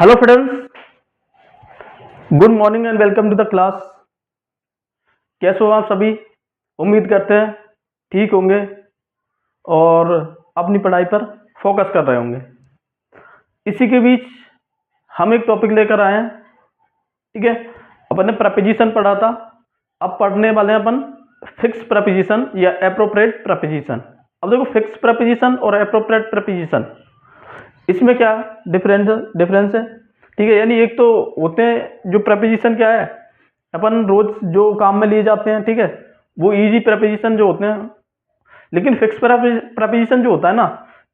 Hello friends, good morning and welcome to the class. कैसे हो आप सभी? उम्मीद करते हैं ठीक होंगे और अपनी पढ़ाई पर फोकस कर रहे होंगे। इसी के बीच हम एक टॉपिक लेकर आए हैं, ठीक है। अपन ने प्रपोजिशन पढ़ा था, अब पढ़ने वाले हैं अपन फिक्स प्रपोजिशन या एप्रोप्रिएट प्रपोजिशन। अब देखो, फिक्स प्रपोजिशन और एप्रोप्रिएट प्रपोजिशन, इसमें क्या डिफरेंस है, ठीक है। यानी एक तो होते हैं जो प्रपोजिशन क्या है, अपन रोज जो काम में लिए जाते हैं, ठीक है, वो इजी प्रपोजिशन जो होते हैं। लेकिन फिक्स प्रपोजिशन जो होता है ना,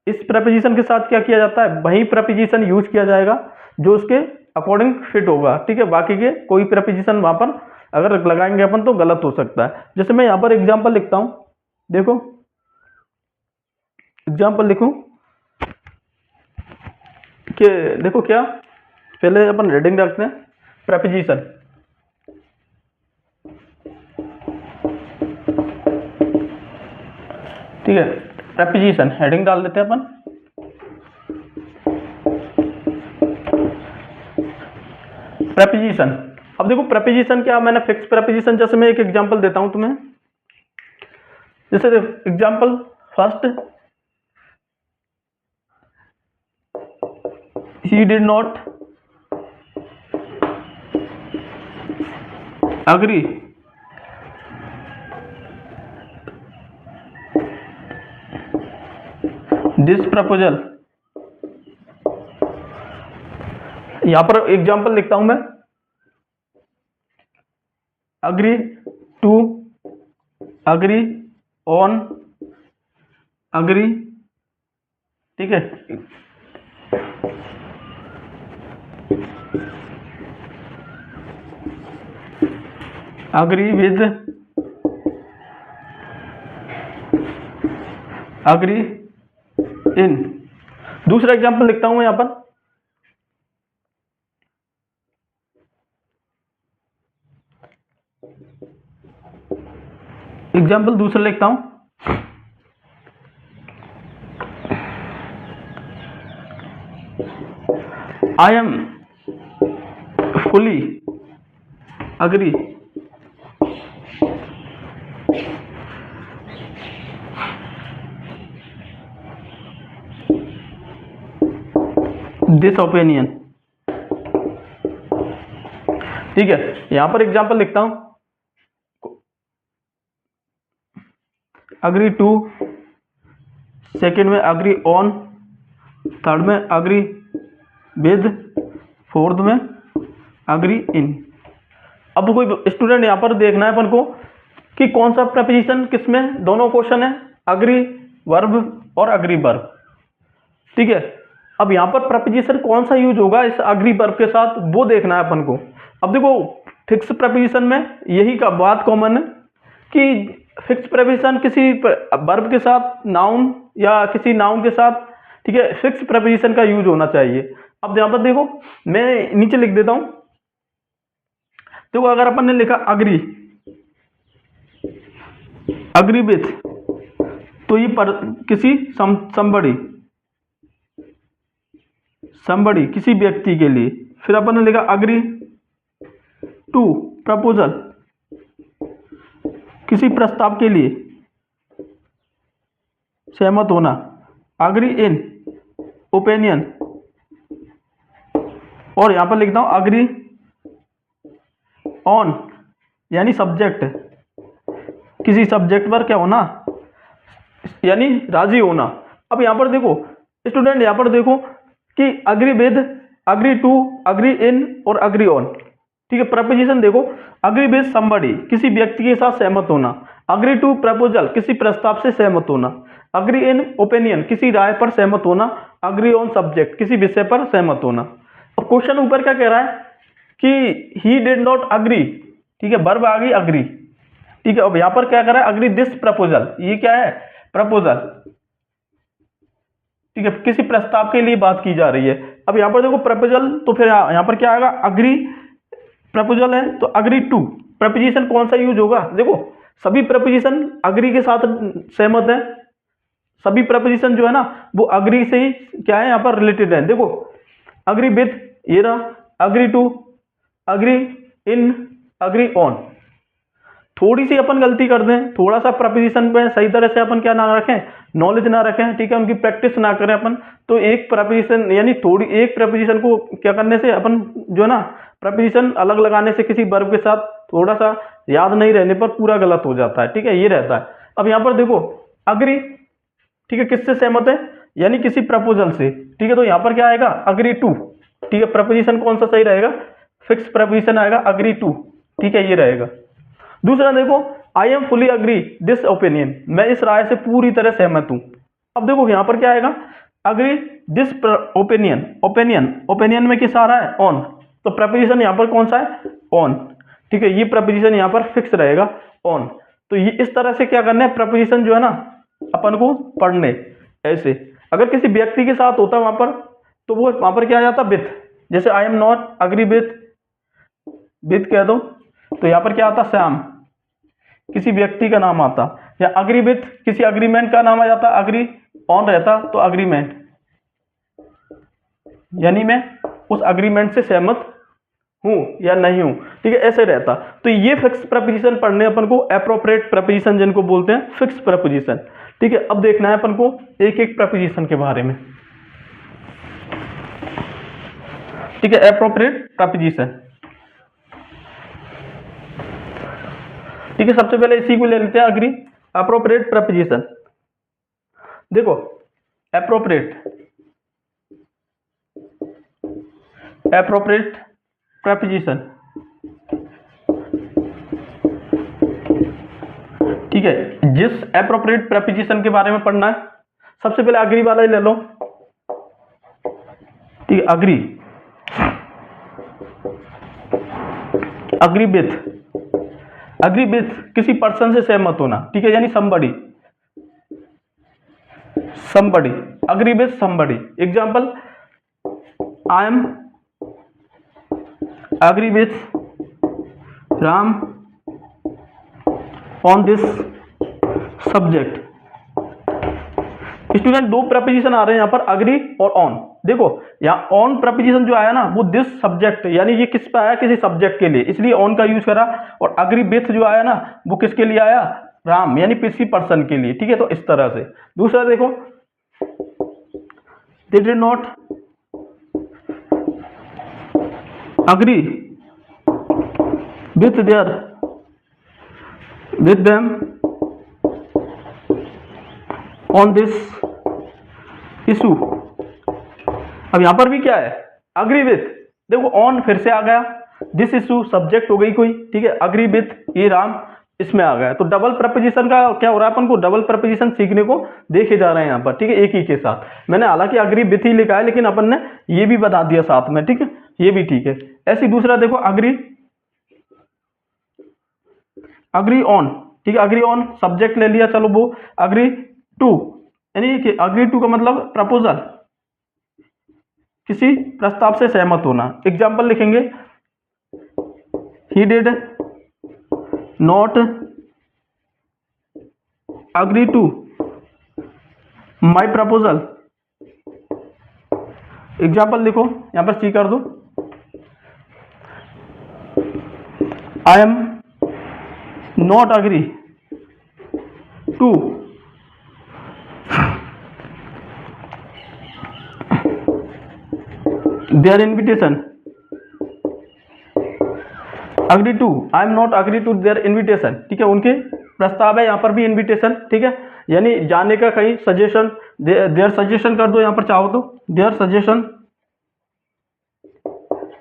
इस प्रपोजिशन के साथ क्या किया जाता है, वही प्रपोजिशन यूज किया जाएगा जो उसके अकॉर्डिंग फिट होगा, ठीक है। बाकी के कोई प्रपोजिशन वहां पर अगर लगाएंगे अपन तो गलत हो सकता है। जैसे मैं यहाँ पर एग्जाम्पल लिखता हूं, देखो एग्जाम्पल लिखूं कि देखो क्या, पहले अपन हेडिंग रखते हैं प्रपोजिशन, ठीक है। प्रपोजिशन हेडिंग डाल देते हैं अपन। प्रपोजिशन, अब देखो प्रपोजिशन क्या, मैंने फिक्स प्रपोजिशन, जैसे मैं एक एग्जांपल देता हूं तुम्हें। जैसे example first, he did not agree this proposal. यहां पर एग्जांपल लिखता हूं मैं, agree to, agree on, agree, ठीक है। Agree with, agree in. दूसरा एग्जांपल लिखता हूं मैं यहां पर, एग्जाम्पल दूसरा लिखता हूं, I am fully agree this opinion, ठीक है। यहां पर एग्जाम्पल लिखता हूं, अग्री टू, सेकंड में अग्री ऑन, थर्ड में अग्री विद, फोर्थ में अग्री इन। अब कोई स्टूडेंट यहां पर देखना है अपन को कि कौन सा प्रपोजिशन किसमें, दोनों क्वेश्चन है, अग्री वर्ब और अग्री वर्ब, ठीक है। अब यहां पर प्रपोजिशन कौन सा यूज होगा इस अग्री वर्ब के साथ, वो देखना है अपन को। अब देखो, फिक्स प्रपोजिशन में यही का बात कॉमन है कि फिक्स प्रपोजिशन किसी वर्ब के साथ, नाउन या किसी नाउन के साथ, ठीक है, फिक्स प्रपोजिशन का यूज होना चाहिए। अब यहां पर देखो, मैं नीचे लिख देता हूं, देखो अगर अपन ने लिखा अग्री, अग्री विथ, तो ये पर किसी somebody किसी व्यक्ति के लिए। फिर अपन ने लिखा अग्री टू प्रपोजल, किसी प्रस्ताव के लिए सहमत होना। अग्री इन ओपिनियन, और यहां पर लिखता हूं अग्री ऑन, यानी सब्जेक्ट, किसी सब्जेक्ट पर क्या होना, यानी राजी होना। अब यहां पर देखो स्टूडेंट, यहां पर देखो कि agree with, agree to, agree in और अग्री ऑन, ठीक है। प्रपोजिशन देखो, अग्री विद समबडी, किसी व्यक्ति के साथ सहमत होना। अग्री टू प्रपोजल, किसी प्रस्ताव से सहमत होना। अग्री इन ओपिनियन, किसी राय पर सहमत होना। अग्री ऑन सब्जेक्ट, किसी विषय पर सहमत होना। अब क्वेश्चन ऊपर क्या कह रहा है कि ही डिड नॉट अग्री, ठीक है, वर्ब आ गई अग्री, ठीक है। अब यहां पर क्या कर रहा है, अग्री दिस प्रपोजल, ये क्या है, प्रपोजल, ठीक है, किसी प्रस्ताव के लिए बात की जा रही है। अब यहां पर देखो प्रपोजल, तो फिर यहां पर क्या आएगा, अग्री प्रपोजल है तो अग्री टू, प्रपोजिशन कौन सा यूज होगा, देखो सभी प्रपोजिशन अग्री के साथ सहमत है, सभी प्रपोजिशन जो है ना वो अग्री से ही क्या है यहाँ पर रिलेटेड है। देखो अग्री विथ ये रहा agree to, agree in, agree on. थोड़ी सी अपन गलती कर दें, थोड़ा सा प्रपोजिशन पे सही तरह से अपन क्या ना रखें, नॉलेज ना रखें, ठीक है, उनकी प्रैक्टिस ना करें अपन, तो एक प्रपोजिशन यानी थोड़ी एक प्रपोजिशन को क्या करने से अपन जो है ना प्रपोजिशन अलग लगाने से किसी वर्ब के साथ थोड़ा सा याद नहीं रहने पर पूरा गलत हो जाता है, ठीक है, ये रहता है। अब यहाँ पर देखो अग्री, ठीक है, किससे सहमत है, यानी किसी प्रपोजल से, ठीक है, तो यहाँ पर क्या आएगा अग्री टू, ठीक है, प्रपोजिशन कौन सा सही रहेगा, फिक्स प्रपोजिशन आएगा अग्री टू, ठीक है, ये रहेगा। दूसरा देखो I am fully agree this opinion, मैं इस राय से पूरी तरह सहमत हूं। अब देखो यहां पर क्या आएगा agree this opinion, opinion, opinion में किस आ रहा है ऑन, तो प्रपोजिशन यहां पर कौन सा है ऑन, ठीक है, ये प्रपोजिशन यहां पर फिक्स रहेगा ऑन। तो ये इस तरह से क्या करना है प्रपोजिशन जो है ना अपन को पढ़ने ऐसे। अगर किसी व्यक्ति के साथ होता वहां पर तो वो वहां पर क्या आ जाता विथ, जैसे आई एम नॉट अग्री विथ कह दो तो यहां पर क्या आता श्याम, किसी व्यक्ति का नाम आता, या अग्री विथ किसी अग्रीमेंट का नाम आ जाता, अग्री ऑन रहता तो अग्रीमेंट, यानी मैं उस अग्रीमेंट से सहमत हूं या नहीं हूं, ठीक है, ऐसे रहता। तो ये फिक्स प्रपोजिशन पढ़ने अपन को, एप्रोप्रिएट प्रपोजिशन जिनको बोलते हैं फिक्स प्रपोजिशन, ठीक है। अब देखना है अपन को एक एक प्रपोजिशन के बारे में, ठीक है, एप्रोप्रिएट प्रपोजिशन, ठीक है। सबसे पहले इसी को ले लेते हैं अग्री, एप्रोप्रिएट प्रपोजिशन। देखो एप्रोप्रिएट, एप्रोप्रिएट प्रपोजिशन, ठीक है, जिस एप्रोप्रिएट प्रपोजिशन के बारे में पढ़ना है सबसे पहले अग्री वाला ही ले लो, ठीक है, agree, agree with, agree with किसी पर्सन से सहमत होना, ठीक है, यानी somebody, somebody, agree with somebody. Example I am agree with Ram on this subject. Student दो प्रपोजिशन आ रहे हैं यहां पर अग्री और ऑन। देखो यहाँ ऑन प्रपोजिशन जो आया ना वो दिस सब्जेक्ट, यानी ये किस पे आया किसी सब्जेक्ट के लिए, इसलिए ऑन का यूज करा। और अग्री विथ जो आया ना वो किसके लिए आया, राम, यानी किसी पर्सन के लिए, ठीक है, तो इस तरह से। दूसरा देखो they did not agree with their with them on this issue. अब यहां पर भी क्या है अग्री विथ, देखो ऑन फिर से आ गया, दिस इशू सब्जेक्ट हो गई कोई, ठीक है, अग्री विथ ये राम इसमें आ गया। तो डबल प्रपोजिशन का क्या हो रहा है, अपन को डबल प्रपोजिशन सीखने को देखे जा रहे हैं यहां पर, ठीक है, एक ही के साथ। मैंने हालांकि अग्री विथ ही लिखा है लेकिन अपन ने ये भी बता दिया साथ में, ठीक है, ये भी ठीक है। ऐसी दूसरा देखो अग्री, अग्री ऑन, ठीक है, अग्री ऑन सब्जेक्ट ले लिया, चलो वो अग्री टू, यानी कि अग्री टू का मतलब प्रपोजल, किसी प्रस्ताव से सहमत होना। एग्जाम्पल लिखेंगे he did not agree to my proposal. Example लिखो यहां पर सी कर दो, I am not agree to their invitation, agree to I am not agree to their invitation, ठीक है, उनके प्रस्ताव है, यहां पर भी इन्विटेशन, ठीक है, यानी जाने का कहीं सजेशन, देयर सजेशन कर दो यहां पर चाहो तो, देयर सजेशन,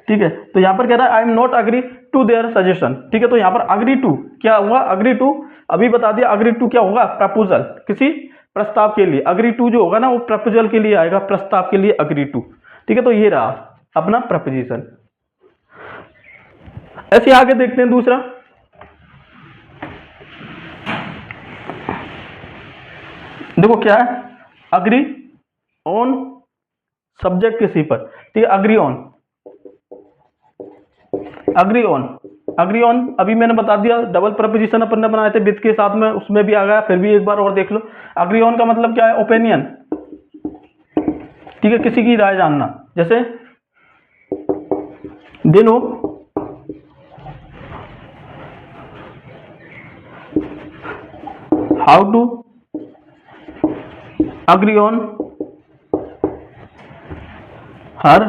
ठीक है। तो यहां पर कह रहा है I am not agree to their suggestion, ठीक है, तो यहां पर अग्री टू क्या हुआ, अग्री टू अभी बता दिया, अग्री टू क्या होगा प्रपोजल, किसी प्रस्ताव के लिए, अग्री टू जो होगा ना वो प्रपोजल के लिए आएगा, प्रस्ताव के लिए अग्री टू, ठीक है, तो ये रहा अपना प्रपोजिशन। ऐसे आगे देखते हैं दूसरा, देखो क्या है अग्री ऑन सब्जेक्ट किसी पर, ठीक है, agree on, agree on, agree on अभी मैंने बता दिया, डबल प्रपोजिशन अपन ने बनाए थे विद के साथ में, उसमें भी आ गया, फिर भी एक बार और देख लो। अग्री ऑन का मतलब क्या है ओपिनियन, ठीक है, किसी की राय जानना, जैसे they know how to agree on her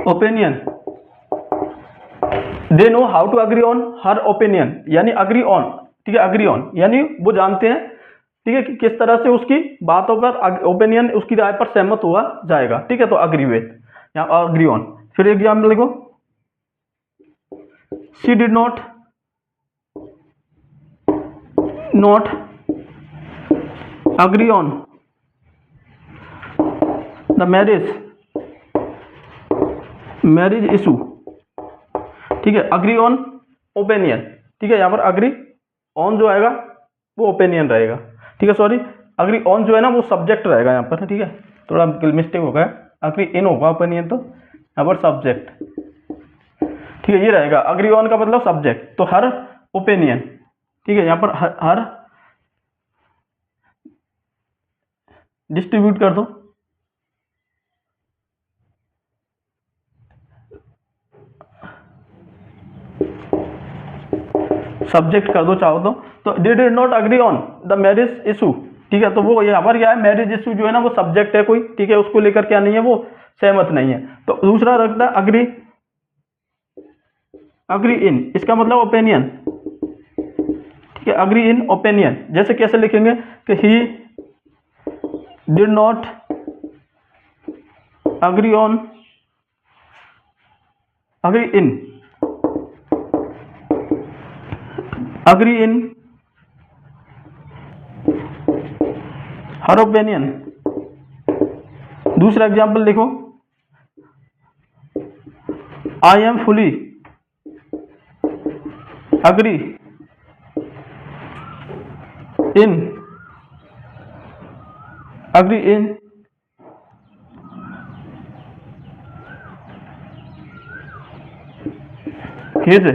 opinion. They know how to agree on her opinion, यानी अग्री ऑन, ठीक है, अग्री ऑन यानी वो जानते हैं, ठीक है, कि किस तरह से उसकी बातों पर, ओपिनियन उसकी राय पर सहमत हुआ जाएगा, ठीक है। तो अग्री विथ, यहाँ अग्री ऑन। फिर एग्जाम्पल देखो, she did not agree on the marriage issue, ठीक है, अग्री ऑन ओपिनियन, ठीक है। यहाँ पर अग्री ऑन जो आएगा वो ओपिनियन रहेगा, ठीक है, सॉरी अग्री ऑन जो है ना वो सब्जेक्ट रहेगा यहाँ पर, ठीक है, थोड़ा मिस्टेक हो गया, अग्री इन होगा ओपिनियन, तो यहाँ पर सब्जेक्ट, ठीक है, ये रहेगा अग्री ऑन का मतलब सब्जेक्ट, तो हर ओपिनियन, ठीक है, यहाँ पर हर डिस्ट्रीब्यूट कर दो, सब्जेक्ट कर दो चाहो तो they did not agree on the marriage issue, ठीक है, तो वो यहाँ पर क्या है, मैरिज इशू जो है ना वो सब्जेक्ट है कोई, ठीक है, उसको लेकर क्या नहीं है, वो सहमत नहीं है। तो दूसरा रखता है अग्री इन, इसका मतलब ओपिनियन, ठीक है, अग्री इन ओपिनियन, जैसे कैसे लिखेंगे कि ही did not agree on agree in her opinion. दूसरा एग्जाम्पल देखो, I am fully agree in his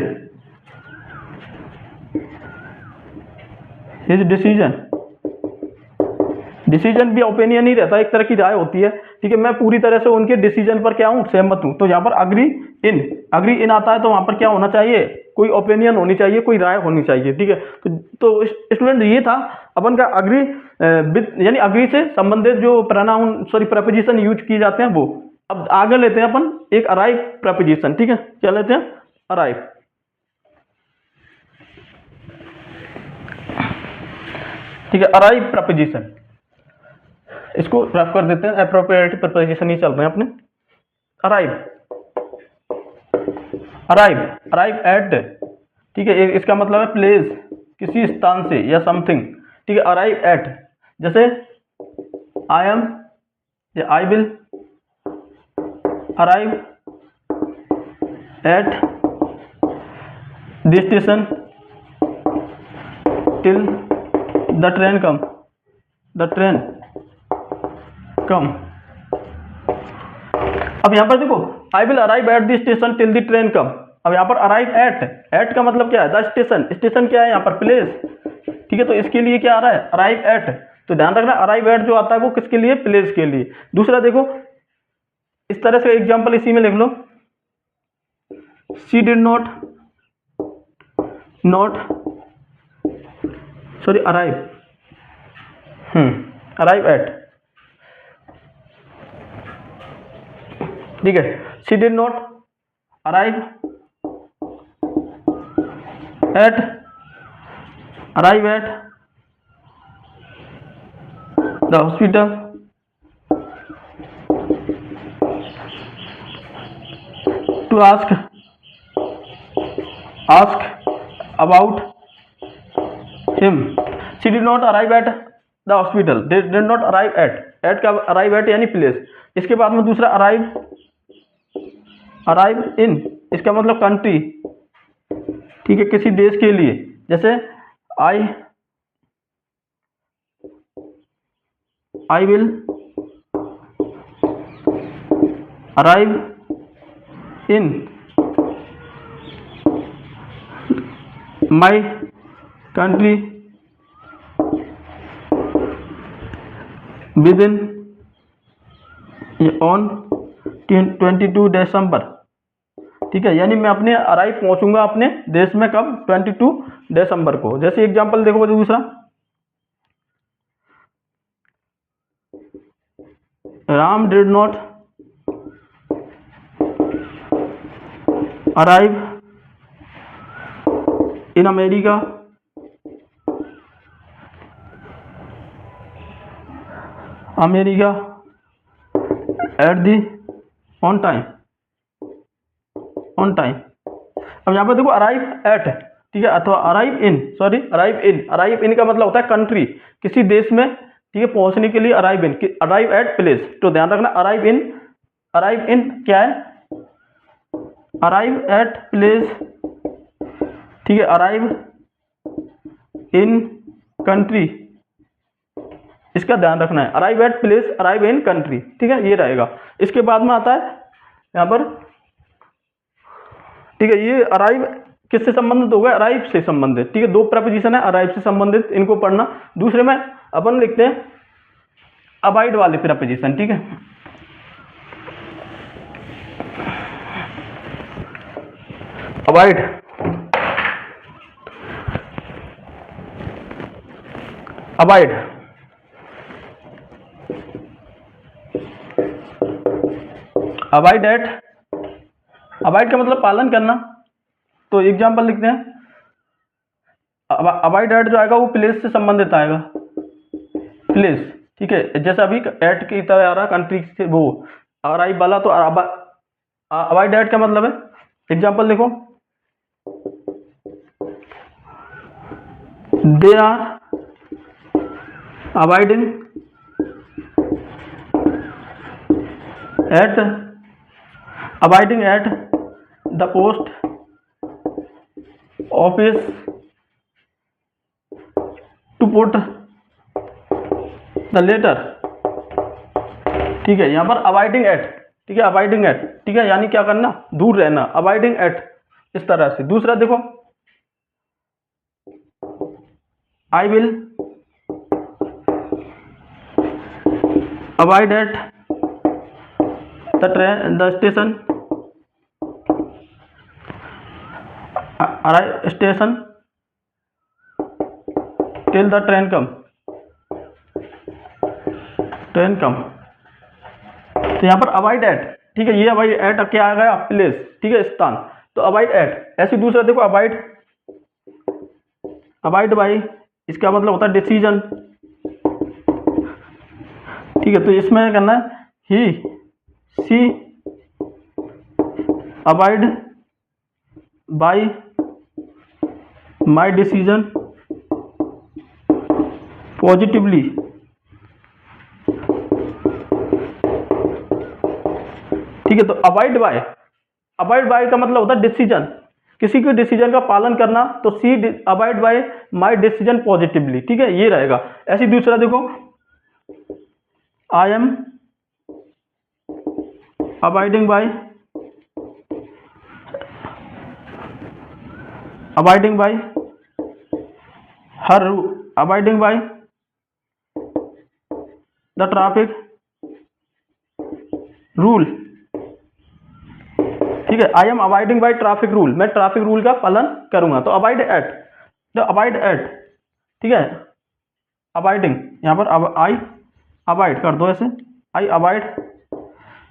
decision भी ओपिनियन ही रहता है, एक तरह की राय होती है, ठीक है, मैं पूरी तरह से उनके डिसीजन पर क्या हूं, सहमत हूं। तो यहाँ पर अग्री इन आता है, तो वहां पर क्या होना चाहिए, कोई ओपिनियन होनी चाहिए, कोई राय होनी चाहिए, ठीक है। तो स्टूडेंट ये था अपन का अग्री विद, यानी अग्री से संबंधित जो प्रपोजिशन यूज किए जाते हैं वो। अब आगे लेते हैं अपन एक अराइव प्रपोजिशन, ठीक है, क्या लेते हैं, अराइव, ठीक है, अराइव प्रपोजिशन, इसको रफ कर देते हैं, एप्रोप्रिएट प्रपोजिशन ही चल रहे हैं अपने। अराइव एट, ठीक है, इसका मतलब है प्लेस, किसी स्थान से या समथिंग, ठीक है, अराइव एट, जैसे आई एम या I will arrive at the station till the train कम, अब यहां पर देखो, I will arrive at the station till the train कम। अब यहां पर अराइव एट का मतलब क्या है, द स्टेशन क्या है यहाँ पर, प्लेस, ठीक है, तो इसके लिए क्या आ रहा है, अराइव एट, तो ध्यान रखना अराइव एट जो आता है वो किसके लिए, प्लेस के लिए। दूसरा देखो, इस तरह से एग्जांपल इसी में लिख लो, she did not arrive at, ठीक है, she did not arrive at the hospital to ask about him. She did not arrive at the hospital, did not arrive at का अराइव एट यानी प्लेस। इसके बाद में दूसरा अराइव इन, इसका मतलब कंट्री, ठीक है, किसी देश के लिए, जैसे I will arrive in my country with in on 22 दिसंबर, ठीक है, यानी मैं अपने अराइव पहुंचूंगा अपने देश में कब, 22 दिसंबर को। जैसे एग्जांपल देखो दूसरा, Ram did not arrive in America at the on time. अब यहाँ पर देखो अराइव एट, ठीक है, अथवा अराइव इन का मतलब होता है कंट्री, किसी देश में, ठीक है, पहुंचने के लिए अराइव एट प्लेस। तो ध्यान रखना अराइव इन क्या है, अराइव एट प्लेस, ठीक है, अराइव इन कंट्री, इसका ध्यान रखना है, arrive at place, arrive in country, ठीक है, ये रहेगा। इसके बाद में आता है यहाँ पर, ठीक है, ये अराइव किससे संबंधित होगा, अराइव से संबंधित, ठीक है, दो प्रपोजिशन है अराइव से संबंधित, इनको पढ़ना। दूसरे में अपन लिखते हैं अबाइड वाले प्रपोजिशन, ठीक है, अबाइड, अबाइड का मतलब पालन करना। तो एग्जांपल लिखते हैं, अबाइड एट जो आएगा वो प्लेस से संबंधित आएगा, प्लेस, ठीक है, जैसे अभी एट की तरह आ रहा कंट्री से वो अराइव वाला, तो अबाइड एट का मतलब है, एग्जांपल देखो, they are abiding at the post office to put the letter, ठीक है, यहां पर अबाइडिंग एट, ठीक है, अबाइडिंग एट, ठीक है, यानी क्या करना, दूर रहना, अबाइडिंग एट, इस तरह से। दूसरा देखो, I will abide at the station, station till the train कम, तो यहाँ पर अवॉइड एट, ठीक है, ये अवॉइड एट क्या आ गया, प्लेस, ठीक है, स्थान, तो अवॉइड एट। ऐसे दूसरा देखो, अवॉइड बाई, इसका मतलब होता है डिसीजन, ठीक है, तो इसमें करना है ही she avoid by my decision positively, ठीक है, तो अवॉइड बाय का मतलब होता है डिसीजन, किसी के डिसीजन का पालन करना, तो she avoid by my decision positively, ठीक है, ये रहेगा। ऐसे दूसरा देखो, I am avoiding by her avoiding by the traffic rule, ठीक है, I am avoiding by traffic rule, मैं ट्रैफिक रूल का पालन करूंगा, तो अवॉइड एट, ठीक है, अवॉइडिंग, यहां पर आई अवॉइड कर दो ऐसे, I avoid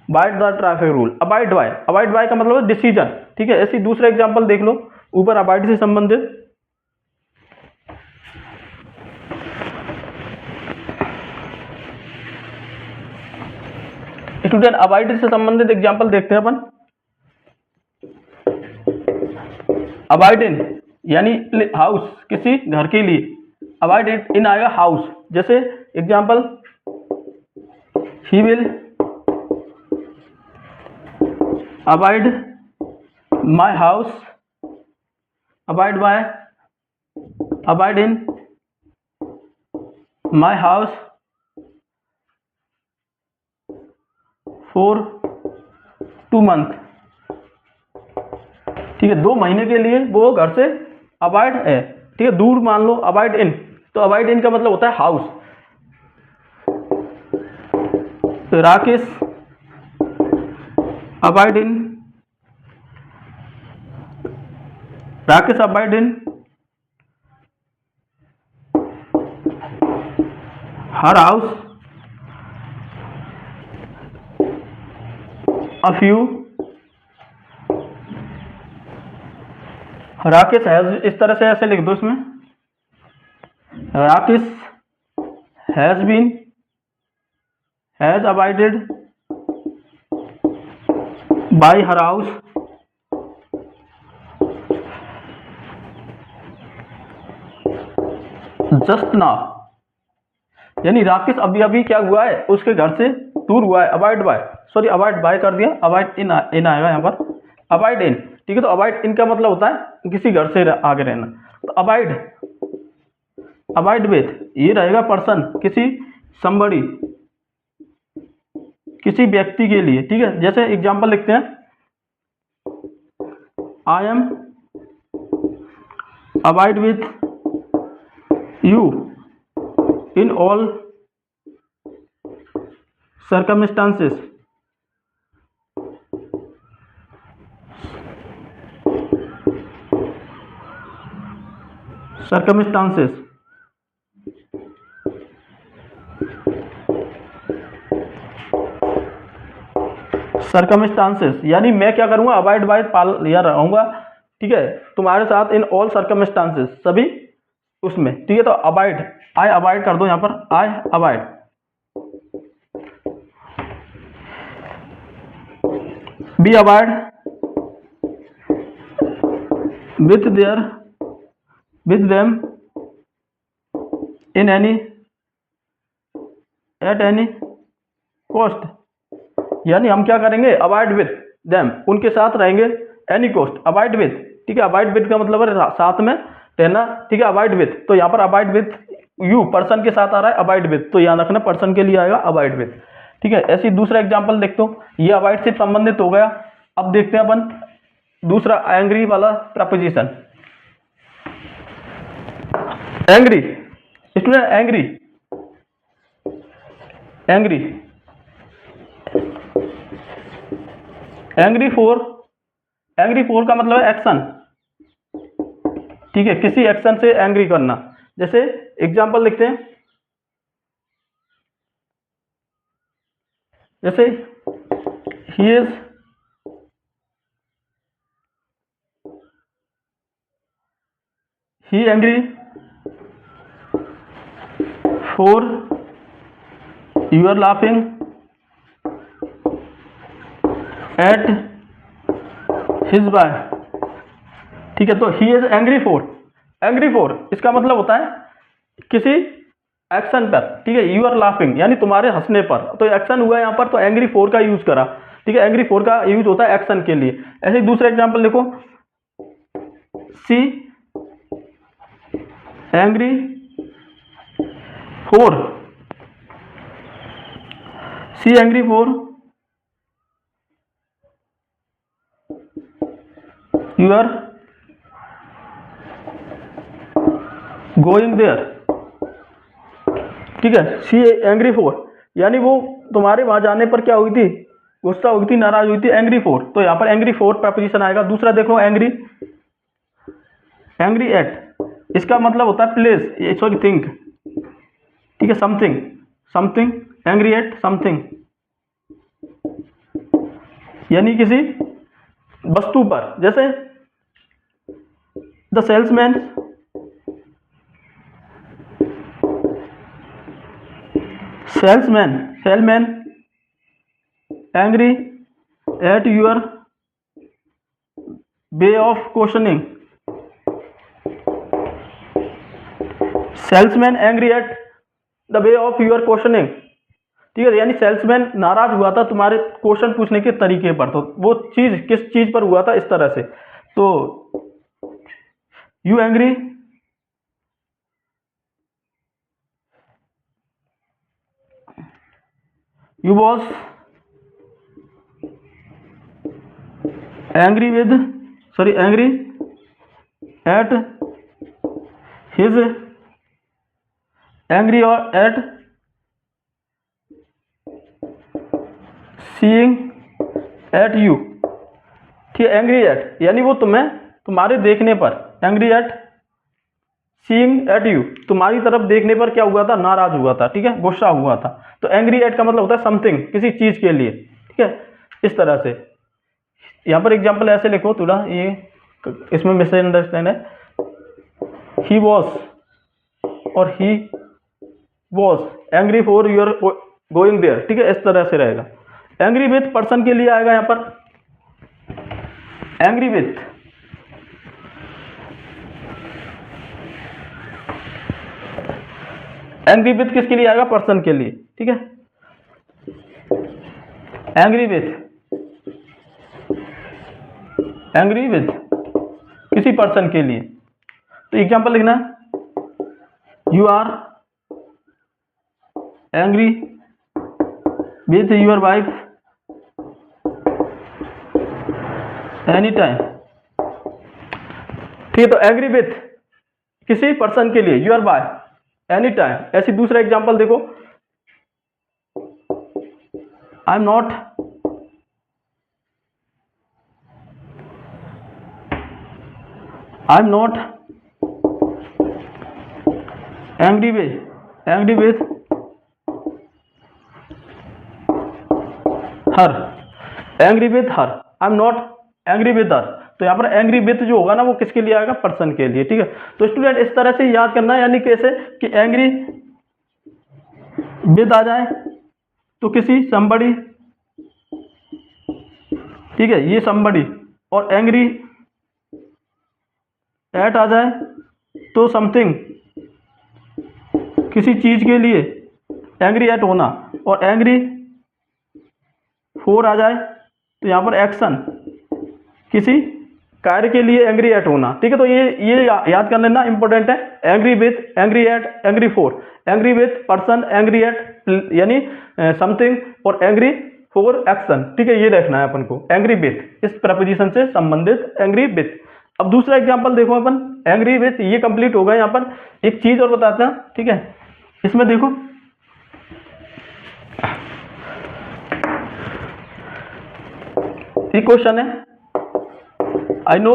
by the traffic rule, avoid by का मतलब है डिसीजन, ठीक है। ऐसी दूसरा एग्जांपल देख लो, ऊपर अवॉइड से संबंधित, स्टूडेंट अवॉइड से संबंधित एग्जांपल देखते हैं अपन। अवॉइड इन यानी हाउस, किसी घर के लिए, अवॉइड इन आएगा हाउस, जैसे example, he will avoid my house, avoid in my house for 2 months, ठीक है, 2 महीने के लिए वो घर से अवॉइड है, ठीक है, दूर मान लो, अवॉइड इन, तो अवॉइड इन का मतलब होता है house. Rakesh abide in, Rakesh abide in her house a few, Rakesh has, इस तरह से ऐसे लिख दो इसमें, Rakesh has been, has abided by her house just now, यानी राकेश अभी अभी क्या हुआ है, उसके घर से दूर हुआ है, avoid by, sorry avoid by कर दिया, अवॉइड इन इन आएगा यहाँ पर, अवॉइड इन, ठीक है। तो अवॉइड इन का मतलब होता है किसी घर से आगे रहना, तो अवॉइड, अवॉइड विथ ये रहेगा पर्सन, किसी समबड़ी, किसी व्यक्ति के लिए, ठीक है। जैसे एग्जांपल लिखते हैं, I am avoid with you in all circumstances, circumstances, circumstances यानी मैं क्या करूंगा, अवॉइड बाय पाल या रहूंगा, ठीक है, तुम्हारे साथ इन ऑल सर्कमस्टांसेस, सभी उसमें, ठीक है। तो अवॉइड, आई अवॉइड कर दो यहाँ पर, I avoid, be avoid with their, with them in any, at any cost, यानी हम क्या करेंगे, अवॉइड विथ देम, उनके साथ रहेंगे, एनी कॉस्ट, अवॉइड विथ, ठीक है। अवॉइड विथ का मतलब है साथ में रहना, ठीक है। अवॉइड विथ, तो यहाँ पर अवॉइड विथ यू पर्सन के साथ आ रहा है, अवॉइड विथ, तो याद रखना पर्सन के लिए आएगा अवॉइड विथ, ठीक है। ऐसे ही दूसरा एग्जांपल देखते हो, ये अवॉइड से संबंधित हो गया। अब देखते हैं अपन दूसरा एंग्री वाला preposition, angry, student angry, angry, angry four, angry four का मतलब है एक्शन, ठीक है, किसी एक्शन से एंग्री करना। जैसे एग्जांपल लिखते हैं, जैसे he is he angry for you are laughing at his by, ठीक है। तो he is angry for, angry for इसका मतलब होता है किसी एक्शन पर, ठीक है। यू आर लाफिंग यानी तुम्हारे हंसने पर, तो एक्शन हुआ है यहाँ पर, तो एंग्री फॉर का यूज करा, ठीक है। एंग्री फॉर का यूज होता है एक्शन के लिए। ऐसे ही दूसरा एग्जांपल देखो, she angry for, she angry for you are going there, ठीक है। सी एंग्री फोर यानी वो तुम्हारे वहां जाने पर क्या हुई थी, गुस्सा हुई थी, नाराज हुई थी, एंग्री फोर, तो यहाँ पर एंग्री फोर प्रपोजिशन आएगा। दूसरा देखो एंग्री, एंग्री एट, इसका मतलब होता है प्लेस, सॉरी थिंक, ठीक है, something, something, angry at something, यानी किसी वस्तु पर। जैसे the salesman, salesman, salesman angry at your way of questioning, salesman angry at the way of your questioning, ठीक है। यानी सेल्समैन नाराज हुआ था तुम्हारे क्वेश्चन पूछने के तरीके पर, तो वो चीज किस चीज पर हुआ था, इस तरह से। तो you angry, you was angry with, sorry angry at his, angry और एट seeing एट यू, ठीक है, एंग्री एट यानी वो तुम्हें तुम्हारे देखने पर, angry at seeing at you, तुम्हारी तरफ देखने पर क्या हुआ था, नाराज हुआ था, ठीक है, गुस्सा हुआ था। तो एंग्री एट का मतलब होता है समथिंग, किसी चीज के लिए, ठीक है, इस तरह से। यहाँ पर एग्जाम्पल ऐसे लिखो, थोड़ा ये इसमें मिसअंडरस्टैंड है, ही वॉज और he was angry for your going there, ठीक है, इस तरह से रहेगा। एंग्री विथ पर्सन के लिए आएगा यहाँ पर, एंग्री विथ, एंग्री विथ किसके लिए आएगा, पर्सन के लिए, ठीक है, एंग्री विथ, एंग्री विथ किसी पर्सन के लिए। तो एग्जांपल लिखना है, you are angry with your wife any time, ठीक है। तो एंग्री विथ किसी पर्सन के लिए, योर वाइफ एनी टाइम। ऐसी दूसरा एग्जांपल देखो, I am not angry with her, angry with her, I am not angry with her. तो यहाँ पर एंग्री विथ जो होगा ना, वो किसके लिए आएगा, पर्सन के लिए, ठीक है। तो स्टूडेंट इस तरह से याद करना है, यानी कैसे कि एंग्री विथ आ जाए तो किसी somebody, ठीक है, ये somebody, और एंग्री एट आ जाए तो समथिंग, किसी चीज के लिए एंग्री एट होना, और एंग्री फोर आ जाए तो यहाँ पर एक्शन, किसी कार्य के लिए एंग्री एट होना, ठीक है। तो ये याद कर लेना, इंपॉर्टेंट है। Angry with, angry at, angry four, angry with person, angry at यानी समथिंग, और एंग्री फोर एक्शन, ठीक है, ये देखना है अपन को। एंग्री विथ इस प्रपोजिशन से संबंधित एंग्री विथ। अब दूसरा एग्जांपल देखो अपन, एंग्री विथ ये कंप्लीट होगा। यहाँ पर एक चीज और बताते हैं, ठीक है, इसमें देखो, ये क्वेश्चन है, आई know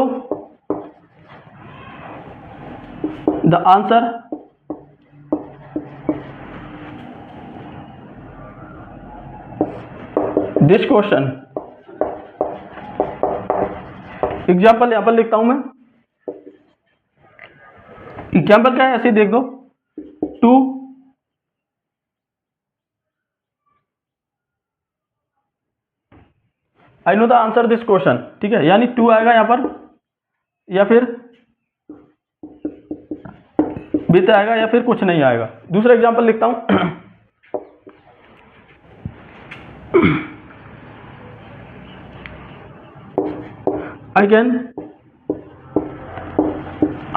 the answer this question. Example यहां पर लिखता हूं मैं, एग्जाम्पल क्या है ऐसे ही देख दो, to I know the answer this question, ठीक है, यानी टू आएगा यहां पर, या फिर विथ आएगा, या फिर कुछ नहीं आएगा। दूसरा एग्जाम्पल लिखता हूं, I can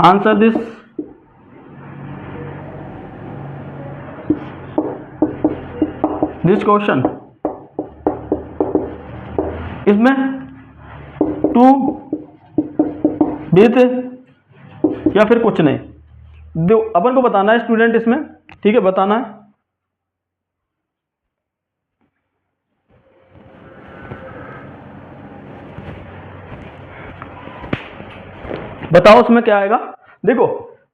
answer this question। इसमें टू विथ या फिर कुछ नहीं, अपन को बताना है स्टूडेंट इसमें, ठीक है, बताना है। बताओ उसमें क्या आएगा। देखो,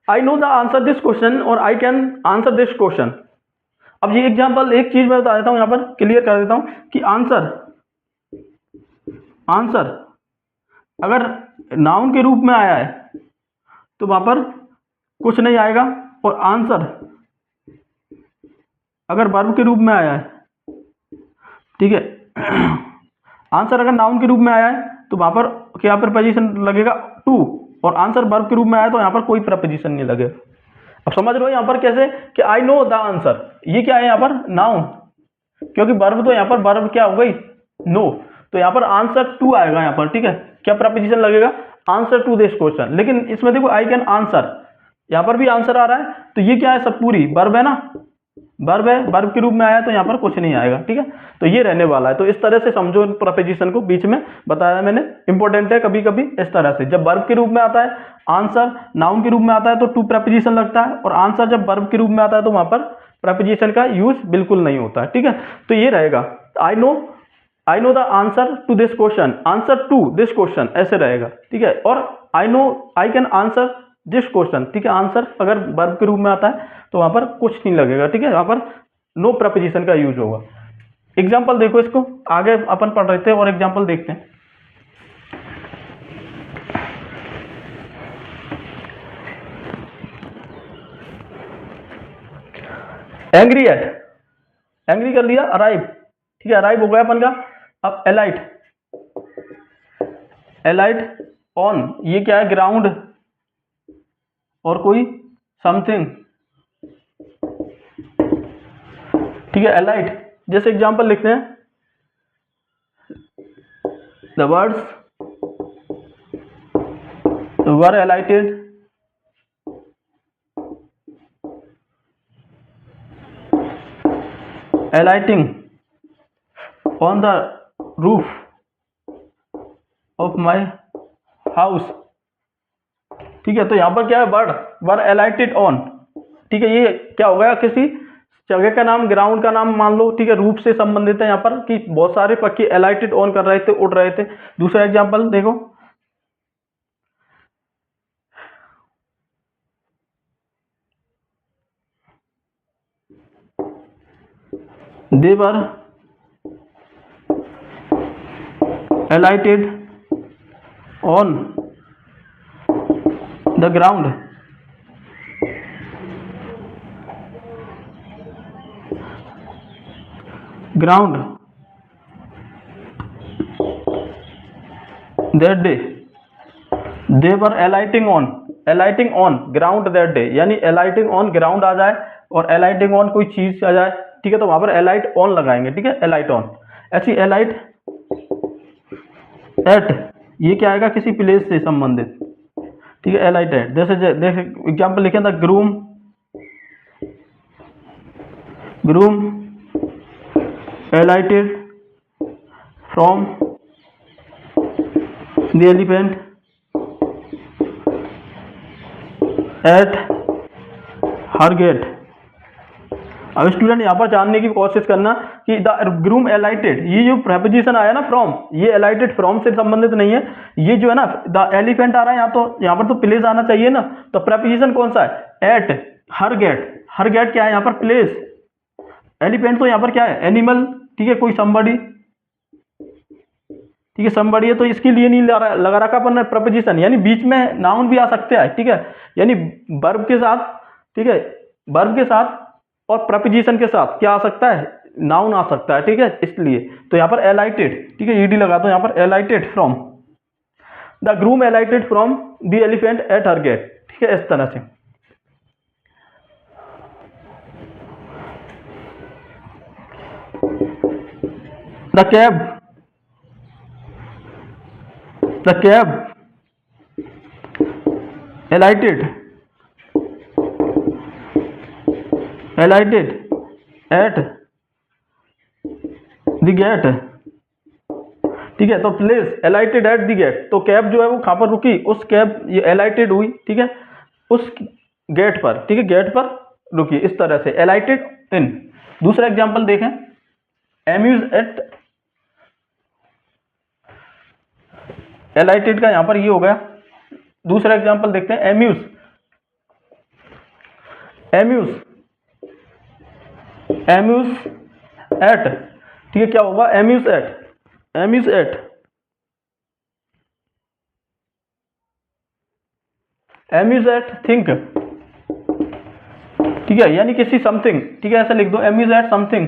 I know the answer this question और I can answer this question. अब ये एग्जांपल एक चीज मैं बता देता हूं, यहां पर क्लियर कर देता हूं कि आंसर अगर नाउन के रूप में आया है तो वहां पर कुछ नहीं आएगा, और आंसर अगर वर्ब के रूप में आया है, ठीक है, आंसर अगर नाउन के रूप में आया है तो वहां पर क्या प्रपोजिशन लगेगा, टू, और आंसर वर्ब के रूप में आया तो यहाँ पर कोई प्रपोजिशन नहीं लगेगा। अब समझ रहे हो यहाँ पर कैसे कि आई नो द आंसर, ये क्या है यहाँ पर, नाउन, क्योंकि वर्ब तो यहाँ पर वर्ब क्या हो गई, नो, तो यहाँ पर आंसर टू आएगा यहाँ पर, ठीक है, क्या प्रपोजिशन लगेगा, आंसर टू दिस क्वेश्चन। लेकिन इसमें देखो आई कैन आंसर, यहाँ पर भी आंसर आ रहा है, तो ये क्या है, सब पूरी वर्ब है ना, वर्ब है, वर्ब के रूप में आया तो यहाँ पर कुछ नहीं आएगा, ठीक है। तो ये रहने वाला है। तो इस तरह से समझो प्रपोजिशन को, बीच में बताया मैंने, इंपॉर्टेंट है। कभी कभी इस तरह से जब वर्ब के रूप में आता है, आंसर नाउन के रूप में आता है तो टू प्रपोजिशन लगता है, और आंसर जब वर्ब के रूप में आता है तो वहां पर प्रपोजिशन का यूज बिल्कुल नहीं होता है, ठीक है। तो ये रहेगा, I know I know the answer to this question, answer to this question ऐसे रहेगा, ठीक है। और I know, I can answer this question, ठीक है। आंसर अगर वर्ब के रूप में आता है तो वहां पर कुछ नहीं लगेगा, ठीक है। यहाँ पर नो प्रपोजिशन का यूज होगा। एग्जाम्पल देखो, इसको आगे अपन पढ़ रहे थे और एग्जाम्पल देखते हैं। एंग्री एट, एंग्री कर लिया, अराइव, ठीक है, अराइव हो गया अपन का। अब एलाइट, एलाइट ऑन, ये क्या है, ग्राउंड और कोई समथिंग, ठीक है, एलाइट। जैसे एग्जांपल लिखते हैं, the words were alighted alighting on the roof of my house, ठीक है। तो यहाँ पर क्या है, वर्ड वर एलाइटेड ऑन, ठीक है। ये क्या हो गया, किसी जगह का नाम, ग्राउंड का नाम मान लो, ठीक है, रूप से संबंधित है यहाँ पर कि बहुत सारे पक्षी एलाइटेड ऑन कर रहे थे, उड़ रहे थे। दूसरा एग्जाम्पल देखो, they were alighted on the ground that day, they were alighting on ground that day, यानी alighting on ground आ जाए और alighting on कोई चीज आ जाए, ठीक है, तो वहां पर एलाइट ऑन लगाएंगे, ठीक है, एलाइट ऑन। ऐसी एलाइट एट, ये क्या आएगा, किसी प्लेस से संबंधित, ठीक है, एलाइट एट। जैसे एग्जांपल लिखे था, groom alighted from the elephant at her gate. अब स्टूडेंट यहाँ पर जानने की कोशिश करना कि द ग्रूम एलाइटेड, ये जो प्रेपोजिशन आया ना फ्रॉम, ये एलाइटेड फ्रॉम से संबंधित नहीं है, ये जो है ना द एलिफेंट आ रहा है यहाँ, तो यहाँ पर तो प्लेस आना चाहिए ना, तो प्रेपोजिशन कौन सा है, at her gate. Her gate क्या है यहाँ पर, प्लेस। एलिफेंट तो यहाँ पर क्या है, एनिमल, ठीक है, कोई समबडी, ठीक है, समबडी है, तो इसके लिए नहीं लगा रखा अपन प्रपोजिशन, यानी बीच में नाउन भी आ सकते हैं, ठीक है, यानी वर्ब के साथ, ठीक है, वर्ब के साथ और प्रपोजिशन के साथ क्या आ सकता है, नाउन आ सकता है, ठीक है, इसलिए तो यहाँ पर एलाइटेड, ठीक है, ईडी लगा दो यहाँ पर, alighted from, the groom alighted from the elephant at her gate, ठीक है, इस तरह से। The cab alighted at the gate, ठीक है, तो place alighted at the gate, तो कैब जो है वो कहाँ पर रुकी, उस कैब ये alighted हुई, ठीक है, उस गेट पर, ठीक है, गेट पर रुकी, इस तरह से alighted in। दूसरा एग्जांपल देखें, amuse at, alighted का यहाँ पर ये हो गया। दूसरा एग्जांपल देखते हैं, amuse at, ठीक है, क्या होगा, amuse at think, ठीक है, यानी किसी समथिंग, ठीक है, ऐसा लिख दो, amuse at something,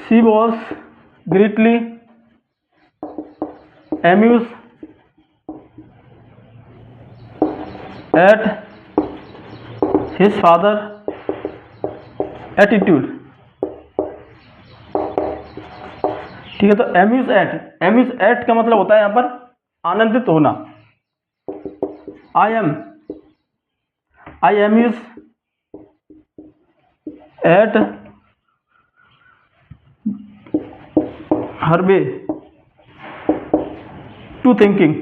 she was greatly amused at his father attitude, ठीक है, तो amuse at का मतलब होता है यहाँ पर आनंदित होना। I amuse at her way, to thinking,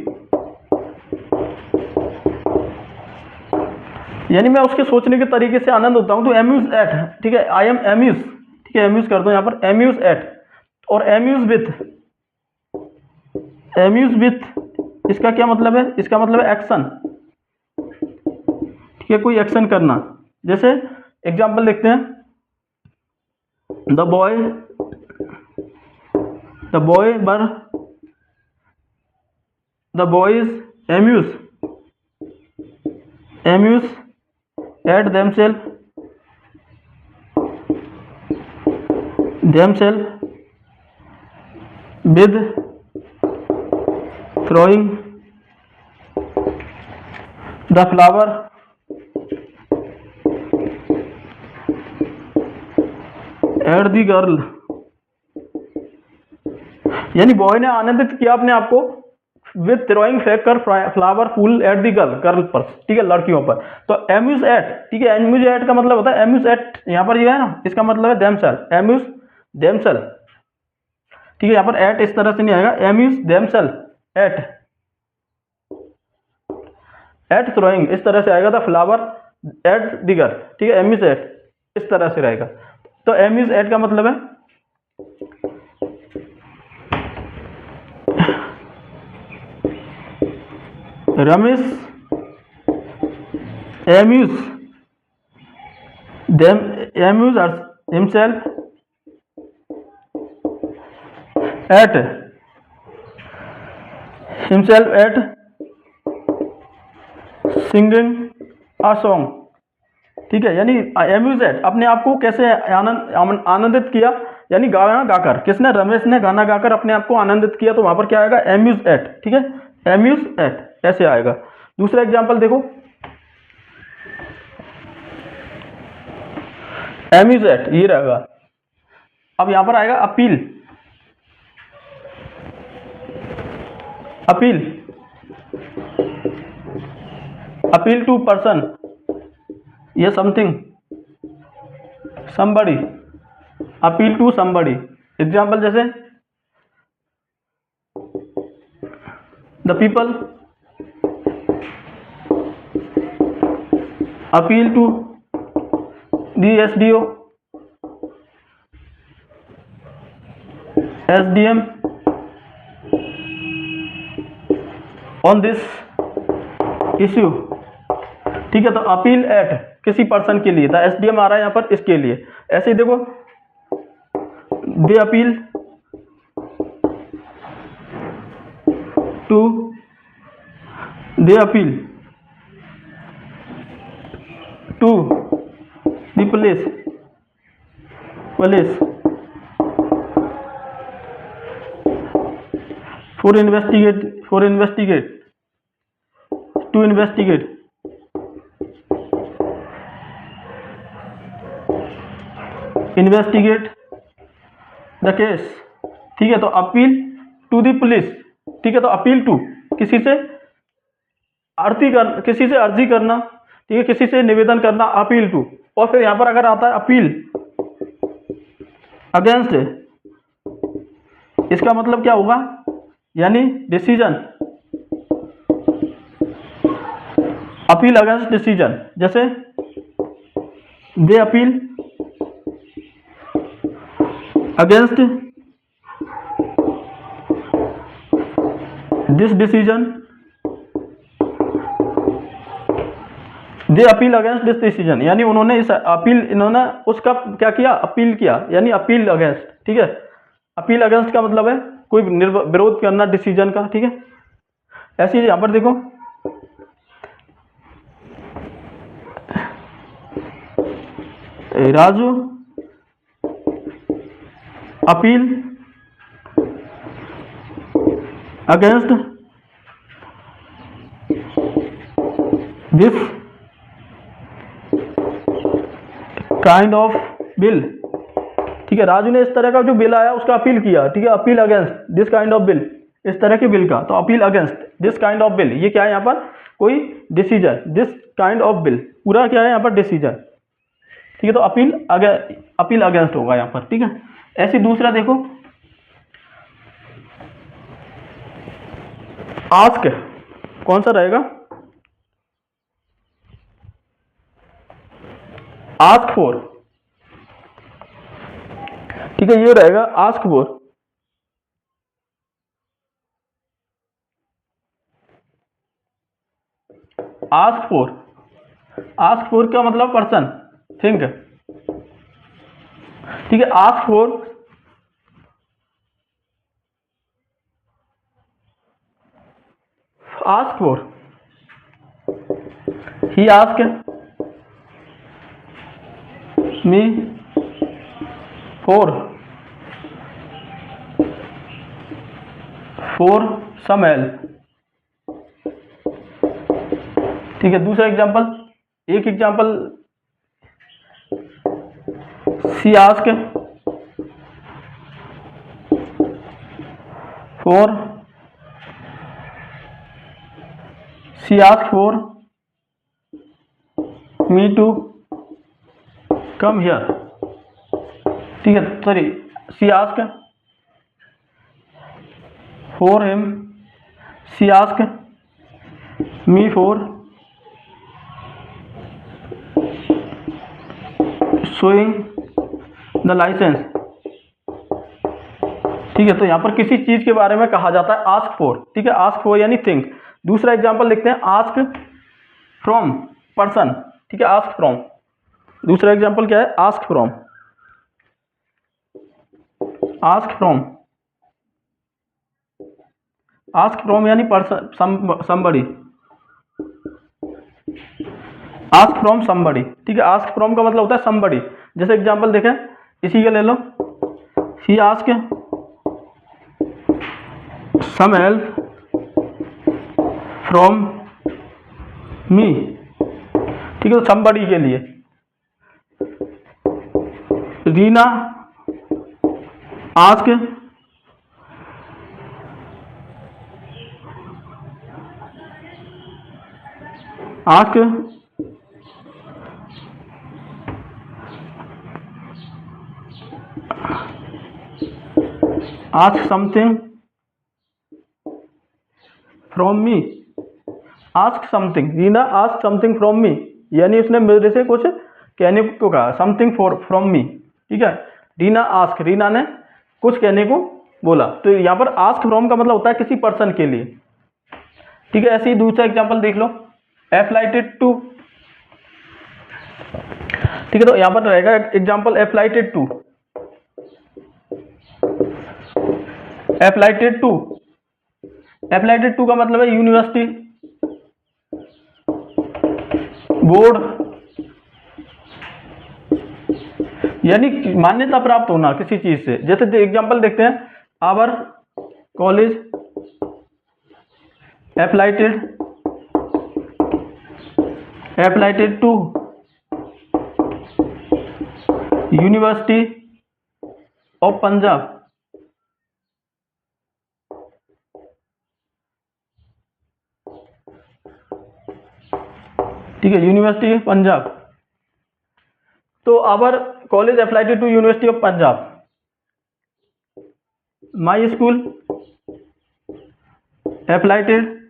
यानी मैं उसके सोचने के तरीके से आनंद होता हूँ। तो एम्यूज एट, ठीक है, आई एम एम्यूज, ठीक है, एम्यूज कर दो यहाँ पर, एम्यूज एट। और एम्यूज विथ, एम्यूज विथ इसका क्या मतलब है? इसका मतलब है एक्शन, ठीक है, कोई एक्शन करना। जैसे एग्जाम्पल देखते हैं, the boy were, the boys amuse at themselves with throwing the flower at the girl, यानी बॉय ने आनंदित किया अपने आप को विथ थ्रोइंग फेंक कर फ्लावर फूल एट दी गर्ल पर, ठीक है, लड़कियों पर। तो एम्यूज एट, ठीक है, एम्यूज एट का मतलब होता है एम्यूज एट, यहाँ पर ये है ना, इसका मतलब है देमसेल्फ, एम्यूज देमसेल्फ, ठीक है, यहाँ पर एट इस तरह से नहीं आएगा, एम्यूज देमसेल्फ एट थ्रोइंग इस तरह से आएगा, the flower eight the girl, ठीक है, एम्यूज एट इस तरह से रहेगा। तो एम्यूज एट का मतलब है Ramesh amuse himself at singing a song, ठीक है, यानी एम्यूज एट अपने आप को कैसे आनंदित किया, यानी गाना गाकर, किसने? रमेश ने गाना गाकर अपने आप को आनंदित किया। तो वहां पर क्या आएगा? एम्यूज एट, ठीक है, एम्यूज एट ऐसे आएगा। दूसरा एग्जांपल देखो, एम्यूज एट ये रहेगा। अब यहां पर आएगा अपील, अपील टू पर्सन, ये something, somebody, appeal to somebody। Example जैसे the people appeal to the SDM on this issue, ठीक है। तो अपील एट किसी पर्सन के लिए था, SDM आ रहा है यहाँ पर इसके लिए। ऐसे ही देखो, they appeal to the police for investigate the case, ठीक है। तो अपील टू द पुलिस, ठीक है। तो अपील टू किसी से अर्जी करना, ठीक है, किसी से निवेदन करना, अपील टू। और फिर यहां पर अगर आता है अपील अगेंस्ट, इसका मतलब क्या होगा? यानी डिसीजन, अपील अगेंस्ट डिसीजन। जैसे they appeal against this decision, they appeal against this decision, यानी उन्होंने इन्होंने उसका क्या किया? अपील किया, यानी अपील अगेंस्ट, ठीक है। अपील अगेंस्ट का मतलब है कोई विरोध करना डिसीजन का, ठीक है। ऐसे ही यहां पर देखो, Raju appeal against this kind of bill, ठीक है। राजू ने इस तरह का जो बिल आया उसका अपील किया, ठीक है। Appeal against this kind of bill, इस तरह के बिल का। तो appeal against this kind of bill, ये क्या है? यहाँ पर कोई decision, this kind of bill पूरा क्या है यहाँ पर? डिसीजन, ठीक है। तो अपील अगेंस्ट होगा यहाँ पर, ठीक है। ऐसे दूसरा देखो, आस्क कौन सा रहेगा? आस्क फॉर, ठीक है, ये रहेगा ask for. Ask for, ask for का मतलब पर्सन, थिंक, ठीक है। Ask for, ask for, he ask me for some help, ठीक है। दूसरा एग्जांपल, एक example, she ask for, she ask for me to come here, ठीक है। Sorry, she ask for him, she ask me for showing the licence, ठीक है। तो यहां पर किसी चीज के बारे में कहा जाता है आस्क फॉर, ठीक है। आस्क फॉर यानी थिंक। दूसरा एग्जांपल लिखते हैं, आस्क फ्रॉम पर्सन, ठीक है। आस्क फ्रॉम, दूसरा एग्जांपल क्या है? Ask from, ask from, ask from यानी person, somebody, ask from somebody, ठीक है। आस्क फ्रॉम का मतलब होता है समबडी। जैसे एग्जांपल देखें, इसी का ले लो, he ask some help from me, ठीक है। तो समबडी के लिए, Reena ask ask ask something from me, ask something, Reena ask something from me, यानी उसने मेरे से कुछ कहने को कहा, समथिंग फ्रॉम मी, ठीक है। रीना आस्क, रीना ने कुछ कहने को बोला। तो यहाँ पर आस्क फ्रॉम का मतलब होता है किसी पर्सन के लिए, ठीक है। ऐसे ही दूसरा एग्जांपल देख लो, एफ्लाइटेड टू, ठीक है। तो यहाँ पर रहेगा एग्जांपल एफ्लाइटेड टू, एफ्लाइटेड टू, एफ्लाइटेड टू का मतलब है यूनिवर्सिटी, बोर्ड, यानी मान्यता प्राप्त होना किसी चीज से। जैसे एग्जांपल देखते हैं, our college affiliated to university of Punjab, ठीक है, यूनिवर्सिटी ऑफ पंजाब। तो our college affiliated to university of Punjab, my school affiliated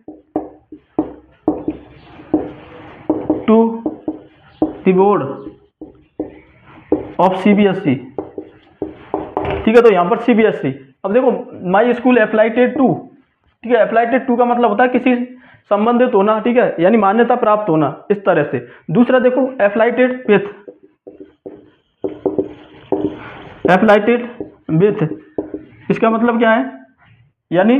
to the board of CBSE, ठीक है। तो यहां पर सीबीएसई, अब देखो माई स्कूल एप्लाइटेड टू, ठीक है। एप्लाइटेड टू का मतलब होता है किसी संबंधित होना, ठीक है, यानी मान्यता प्राप्त होना, इस तरह से। दूसरा देखो एप्लाइटेड विथ, एप्लाइटेड विथ, इसका मतलब क्या है? यानी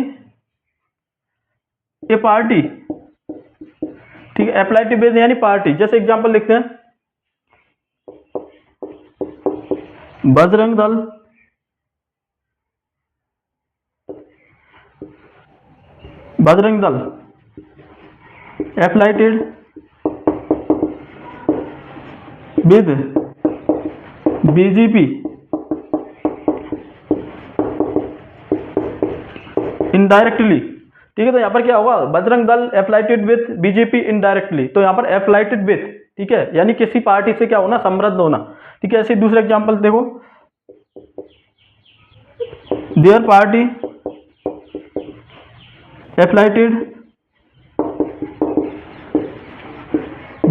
ये पार्टी, ठीक है। एप्लाइटेड विथ यानी पार्टी। जैसे एग्जांपल लिखते हैं, Bajrang Dal एप्लाइटेड with BJP indirectly, ठीक है। तो यहां पर क्या होगा? Bajrang Dal एप्लाइटेड with BJP indirectly. तो यहां पर एप्लाइटेड विथ, ठीक है, यानी किसी पार्टी से क्या होना? समृद्ध होना, ठीक है। ऐसे दूसरे एग्जांपल देखो, their party affiliated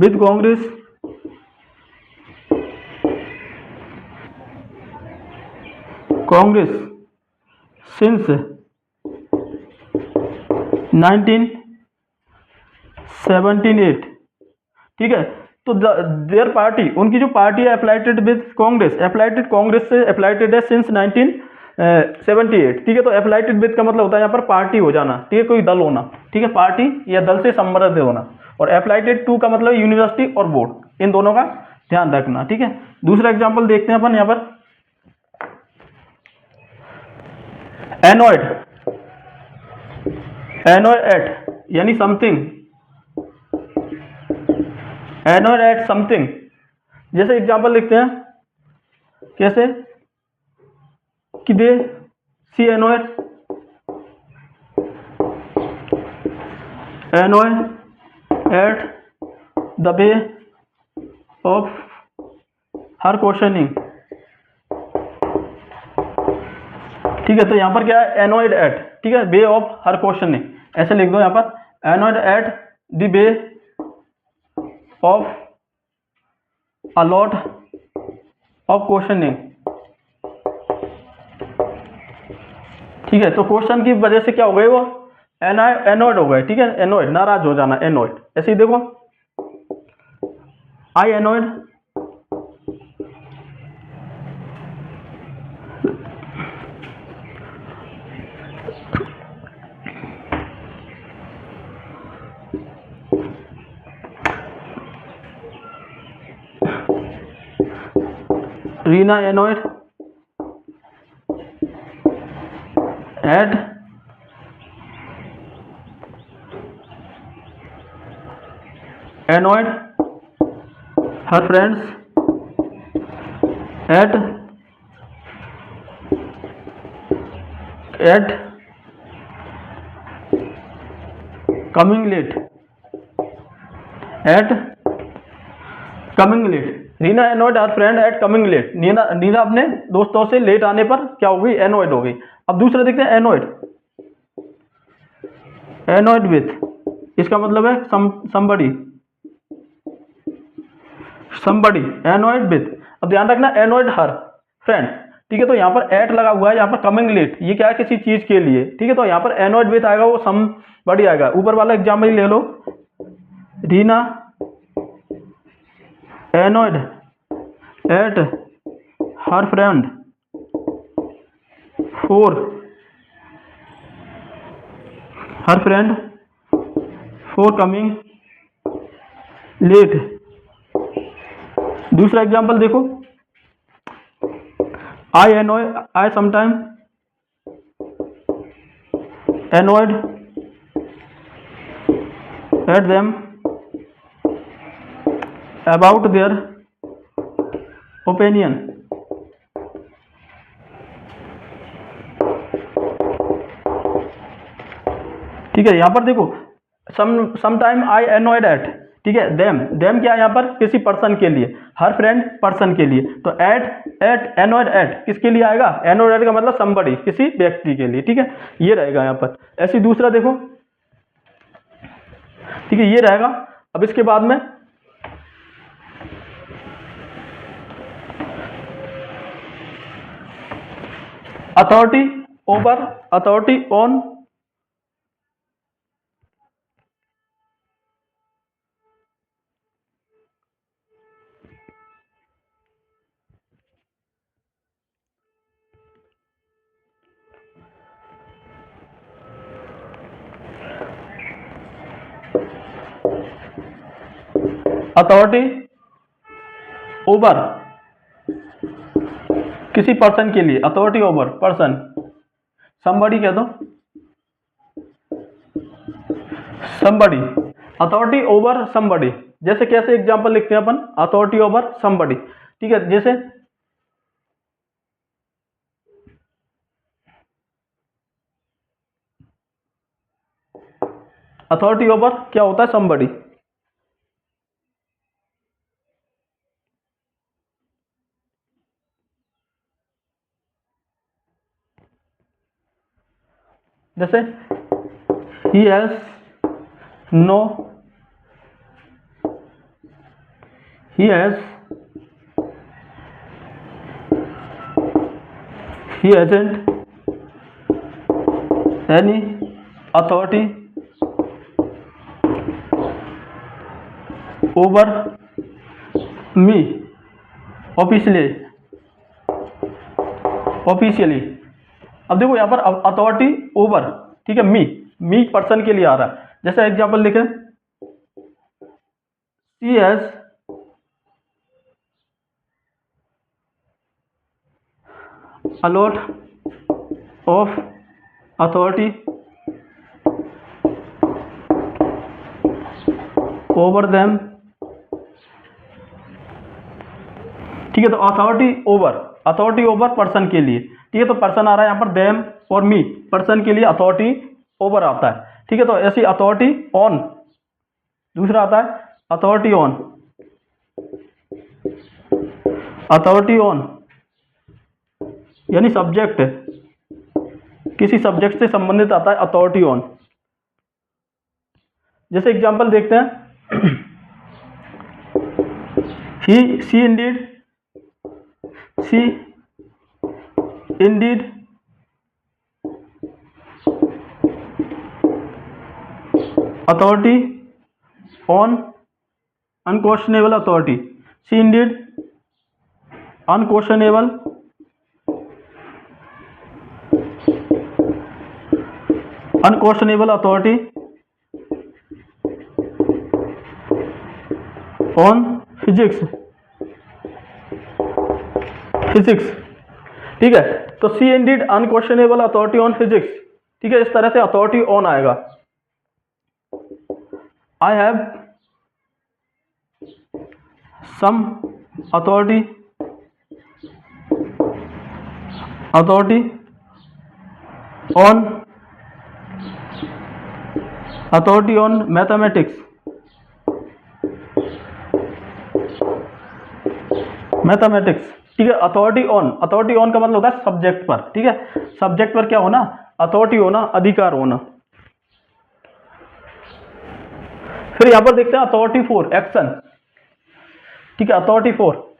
with Congress since 1978। ठीक है, तो देयर पार्टी, उनकी जो पार्टी है affiliated with Congress, affiliated Congress से एफिलेटेड है सिंस 1978। ठीक है, तो एफिलेटेड विद का मतलब होता है यहाँ पर पार्टी हो जाना, ठीक है, कोई दल होना, ठीक है, पार्टी या दल से संबद्ध होना। और एफिलेटेड टू का मतलब यूनिवर्सिटी और बोर्ड, इन दोनों का ध्यान रखना। ठीक है, दूसरा एग्जाम्पल देखते हैं अपन यहाँ पर, एनोइड एट यानी समथिंग, एनोइड एट समथिंग। जैसे एग्जाम्पल लिखते हैं, कैसे कि they see annoyed at the way of her questioning. ठीक है, तो यहां पर क्या है, एनोइड एट, ठीक है, वे ऑफ हर क्वेश्चनिंग, ऐसे लिख दो यहां पर, annoyed at the way of a lot of questioning. ठीक है, तो क्वेश्चन की वजह से क्या हो गए वो एनोइड हो गए। ठीक है, एनोइड, नाराज हो जाना, एनोइड। ऐसे ही देखो, I annoyed Reena annoyed at annoyed her friends at coming late, at coming late. Reena annoyed her friend at coming late, Neena अपने दोस्तों से लेट आने पर क्या हो गई, एनोइड हो गई। अब दूसरा देखते हैं, एनोइड विथ, इसका मतलब है somebody, एनोइड विथ। अब ध्यान रखना, एनोइड हर फ्रेंड, ठीक है, तो यहाँ पर एट लगा हुआ है, यहाँ पर कमिंग लेट, ये क्या है, किसी चीज के लिए। ठीक है, तो यहाँ पर एनोइड विथ आएगा, वो somebody आएगा। ऊपर वाला एग्जाम्पल ले लो, Reena annoyed at her friend for coming late. दूसरा एग्जाम्पल देखो, I sometime annoyed at them about their opinion. ठीक है, यहां पर देखो, समटाइम आई एनोइड एट, ठीक है, देम क्या है यहाँ पर, किसी पर्सन के लिए, हर फ्रेंड पर्सन के लिए, तो एट एनोइड एट किसके लिए आएगा, एनोइड एट का मतलब somebody, किसी व्यक्ति के लिए। ठीक है, ये रहेगा यहाँ पर। ऐसे दूसरा देखो, ठीक है, ये रहेगा। अब इसके बाद में अथॉरिटी ऑन अथॉरिटी ओवर किसी पर्सन के लिए, अथॉरिटी ओवर पर्सन, somebody कह दो, somebody, अथॉरिटी ओवर somebody। जैसे कैसे एग्जांपल लिखते हैं अपन, अथॉरिटी ओवर somebody। ठीक है, जैसे अथॉरिटी ओवर क्या होता है, somebody। जैसे he has no he hasn't any authority over me officially. अब देखो यहाँ पर अथॉरिटी ओवर, ठीक है, मी पर्सन के लिए आ रहा है। जैसे एग्जांपल देखें, she has a lot of authority over them, ठीक है। तो अथॉरिटी ओवर पर्सन के लिए, ठीक है, तो पर्सन आ रहा है यहाँ पर देम, और मी पर्सन के लिए अथॉरिटी ओवर आता है, ठीक है। तो ऐसी अथॉरिटी ऑन, दूसरा आता है अथॉरिटी ऑन यानी सब्जेक्ट, किसी सब्जेक्ट से संबंधित आता है अथॉरिटी ऑन। जैसे एग्जांपल देखते हैं, she indeed authority on unquestionable authority, she indeed unquestionable authority on physics, ठीक है। तो she indeed unquestionable authority on physics, ठीक है, इस तरह से अथॉरिटी ऑन आएगा। I have some authority on mathematics, ठीक है। अथॉरिटी ऑन का मतलब होता है सब्जेक्ट पर, ठीक है। सब्जेक्ट पर क्या होना, अथॉरिटी होना, अधिकार होना। फिर यहां पर देखते हैं अथॉरिटी फॉर एक्शन, ठीक है। अथॉरिटी फॉर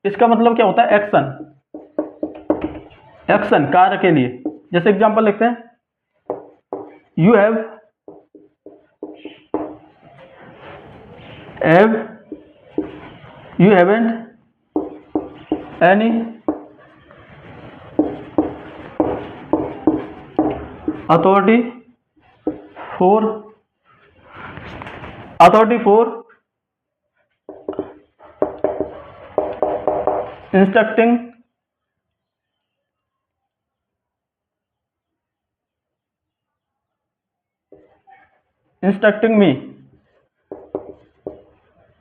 इसका मतलब क्या होता है, एक्शन कार्य के लिए। जैसे एग्जांपल लिखते हैं, you haven't any authority for instructing me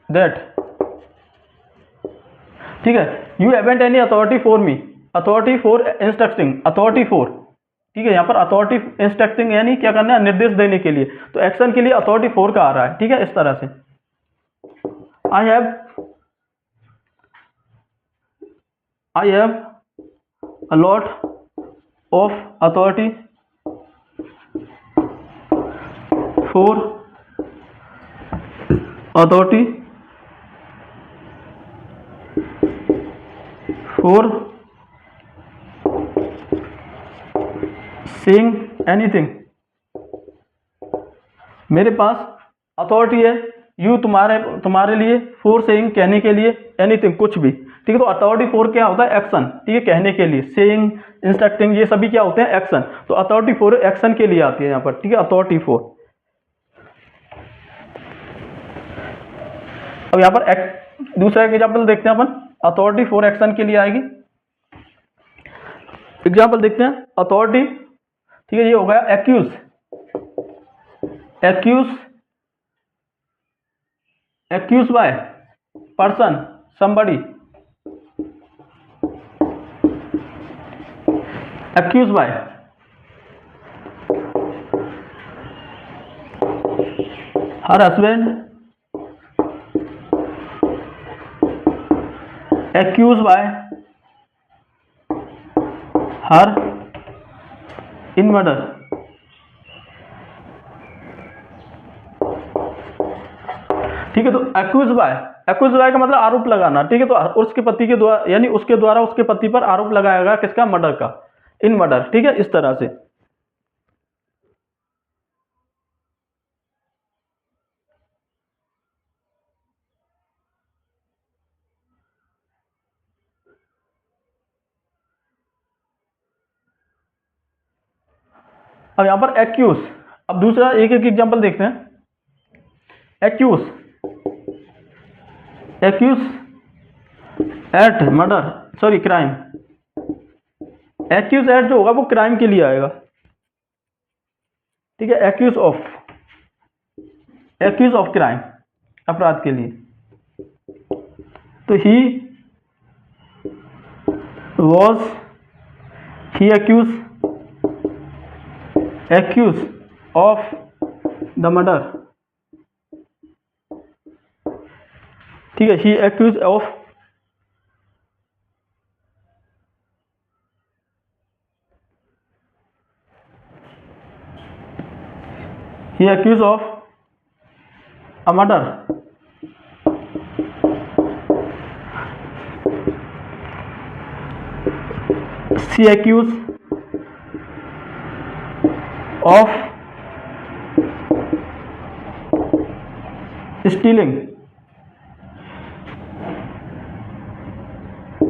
that, ठीक है। You haven't any authority for me, authority for instructing, ठीक है। यहाँ पर अथॉरिटी इंस्ट्रक्टिंग यानी क्या करना है, निर्देश देने के लिए। तो एक्शन के लिए अथॉरिटी फॉर का आ रहा है, ठीक है, इस तरह से। I have a lot of authority for saying anything, मेरे पास अथॉरिटी है यू तुम्हारे लिए, फॉर सेइंग कहने के लिए, एनीथिंग कुछ भी, ठीक है। तो अथॉरिटी फॉर क्या होता है, एक्शन, ठीक है, कहने के लिए। सेइंग, इंस्ट्रक्टिंग, ये सभी क्या होते हैं, एक्शन। तो अथॉरिटी फॉर एक्शन के लिए आती है यहाँ पर, ठीक है, अथॉरिटी फॉर। अब यहाँ पर दूसरा एग्जाम्पल देखते हैं अपन, अथॉरिटी फॉर एक्शन के लिए आएगी। एग्जाम्पल देखते हैं, अथॉरिटी, ठीक है, ये हो गया accuse by person somebody, accused by her husband accuse by her in murder. ठीक है, तो एक्यूज बाय का मतलब आरोप लगाना। ठीक है, तो उसके पति के द्वारा, यानी उसके द्वारा उसके पति पर आरोप लगाया गया, किसका? मर्डर का, इन मर्डर। ठीक है, इस तरह से। अब यहां पर एक्यूज, अब दूसरा एक एक एग्जांपल देखते हैं। Accuse at murder, sorry crime. Accuse at जो होगा वो क्राइम के लिए आएगा। ठीक है, एक्यूज ऑफ क्राइम, अपराध के लिए। तो ही accused of the murder। ठीक है, he accused of a murder। she accused of stealing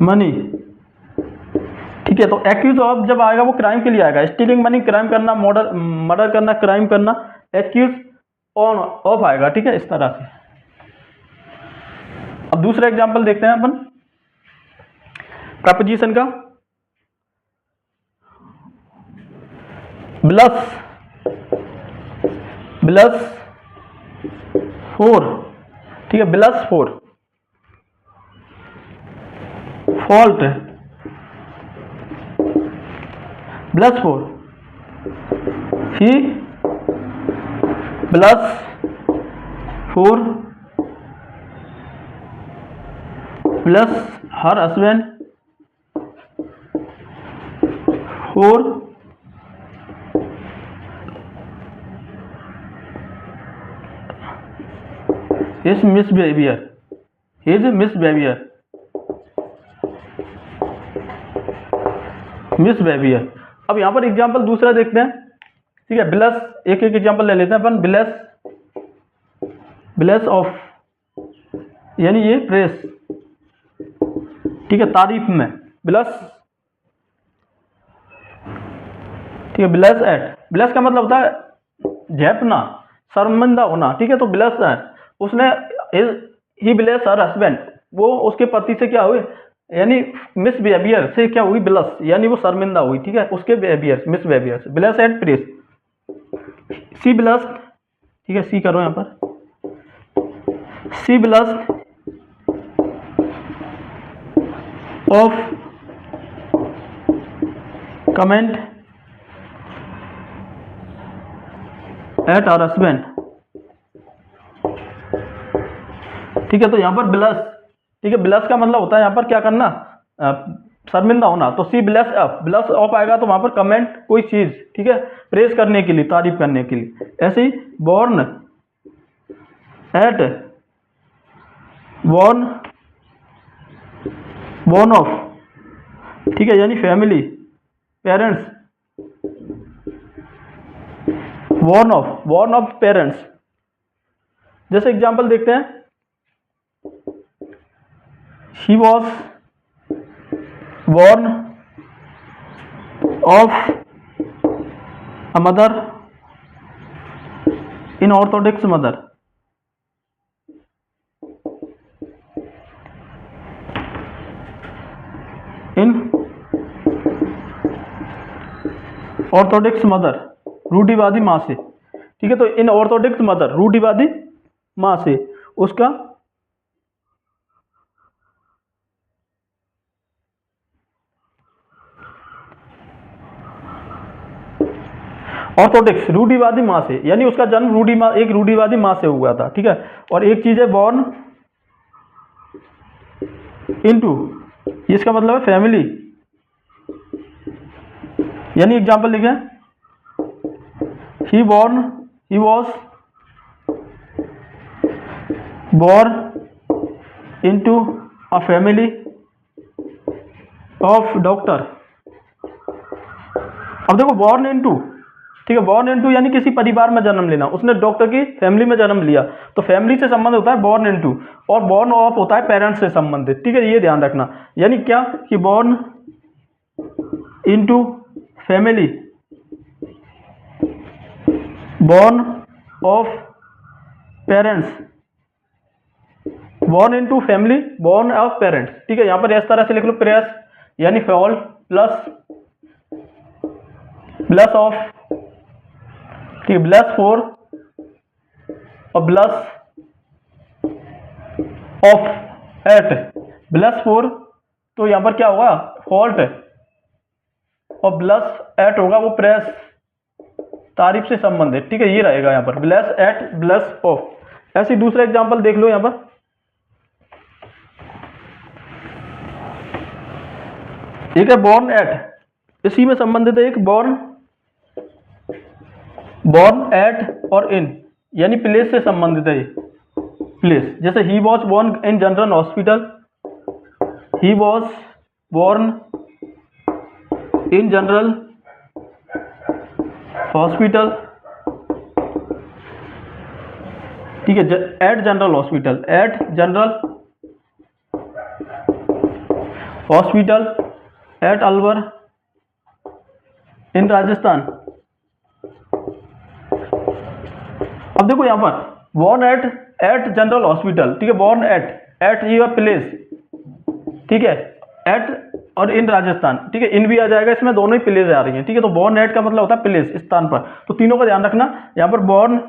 money। ठीक है, तो एक्यूज ऑफ जब आएगा वो क्राइम के लिए आएगा। स्टीलिंग मनी क्राइम करना, मर्डर करना क्राइम करना, एक्यूज ऑन ऑफ आएगा। ठीक है, इस तरह से। अब दूसरा एग्जांपल देखते हैं अपन प्रपोजिशन का। Blush for. ठीक है, blush for. Fault blush for. He blush for plus her husband for his misbehavior। अब यहां पर एग्जांपल दूसरा देखते हैं। ठीक है, ब्लस, एक एक एग्जांपल ले लेते हैं अपन। ब्लस ऑफ, यानी ये प्रेस। ठीक है, तारीफ में ब्लस। ठीक है, ब्लस एट, ब्लस का मतलब होता है झेपना, शर्मिंदा होना। ठीक है, तो ब्लस है, उसने ही ब्लस हर हस्बैंड, वो उसके पति से क्या हुई, यानी मिस बिहेवियर से क्या हुई, ब्लस, यानी वो शर्मिंदा हुई। ठीक है, उसके बिहेवियर, मिस बिहेवियर से। Blush at press, she blush. ठीक है, सी करो यहां पर, she blush of comment at our husband. ठीक है, तो यहां पर ब्लस। ठीक है, ब्लस का मतलब होता है यहां पर क्या करना, शर्मिंदा होना। तो सी ब्लस ऑफ, ब्लस ऑफ आएगा तो वहां पर कमेंट, कोई चीज। ठीक है, प्रेस करने के लिए, तारीफ करने के लिए। ऐसे ही बॉर्न ऑफ। ठीक है, यानी family, parents. Born of parents. जैसे एग्जांपल देखते हैं, he was born of a mother in orthodox mother। In Orthodox mother, रूढ़िवादी माँ से। ठीक है, तो इन ऑर्थोडॉक्स मदर, रूढ़िवादी माँ से उसका ऑर्थोडॉक्स, रूढ़िवादी माँ से, यानी उसका जन्म एक रूढ़िवादी माँ से हुआ था। ठीक है, और एक चीज है बॉर्न इनटू, इसका मतलब है फैमिली, यानी एग्जाम्पल लिखे, he was born into a family of doctor। अब देखो born into, ठीक है, born into यानी किसी परिवार में जन्म लेना, उसने डॉक्टर की फैमिली में जन्म लिया, तो फैमिली से संबंध होता है born into, और born of होता है पेरेंट्स से संबंधित, ठीक है, ये ध्यान रखना। यानी क्या कि born into family, born of parents, born into family, born of parents, ठीक है। यहाँ पर इस तरह से लिख लो, प्रेस यानी फॉल प्लस ऑफ, ठीक है, प्लस फॉर और plus of at, plus for, तो यहाँ पर क्या होगा फॉल्ट, और प्लस एट होगा वो प्रेस तारीफ से संबंधित, ठीक है, ये रहेगा यहाँ पर प्लस एट प्लस ऑफ। ऐसे दूसरा एग्जांपल देख लो यहाँ पर, एक है बॉर्न एट, इसी में संबंधित है एक बॉर्न एट और इन, यानी प्लेस से संबंधित है ये प्लेस। जैसे he was born in general hospital, he was born in general hospital, ठीक है, at general hospital, at general hospital at Alwar in Rajasthan. अब देखो यहां पर बॉर्न एट जनरल हॉस्पिटल, ठीक है, बॉर्न एट ये प्लेस, ठीक है, एट और इन राजस्थान, ठीक है, इन भी आ जाएगा इसमें, दोनों ही प्लेस आ रही हैं, ठीक है। तो बॉर्न एट का मतलब होता है प्लेस, स्थान पर, तो तीनों का ध्यान रखना। यहां पर बॉर्न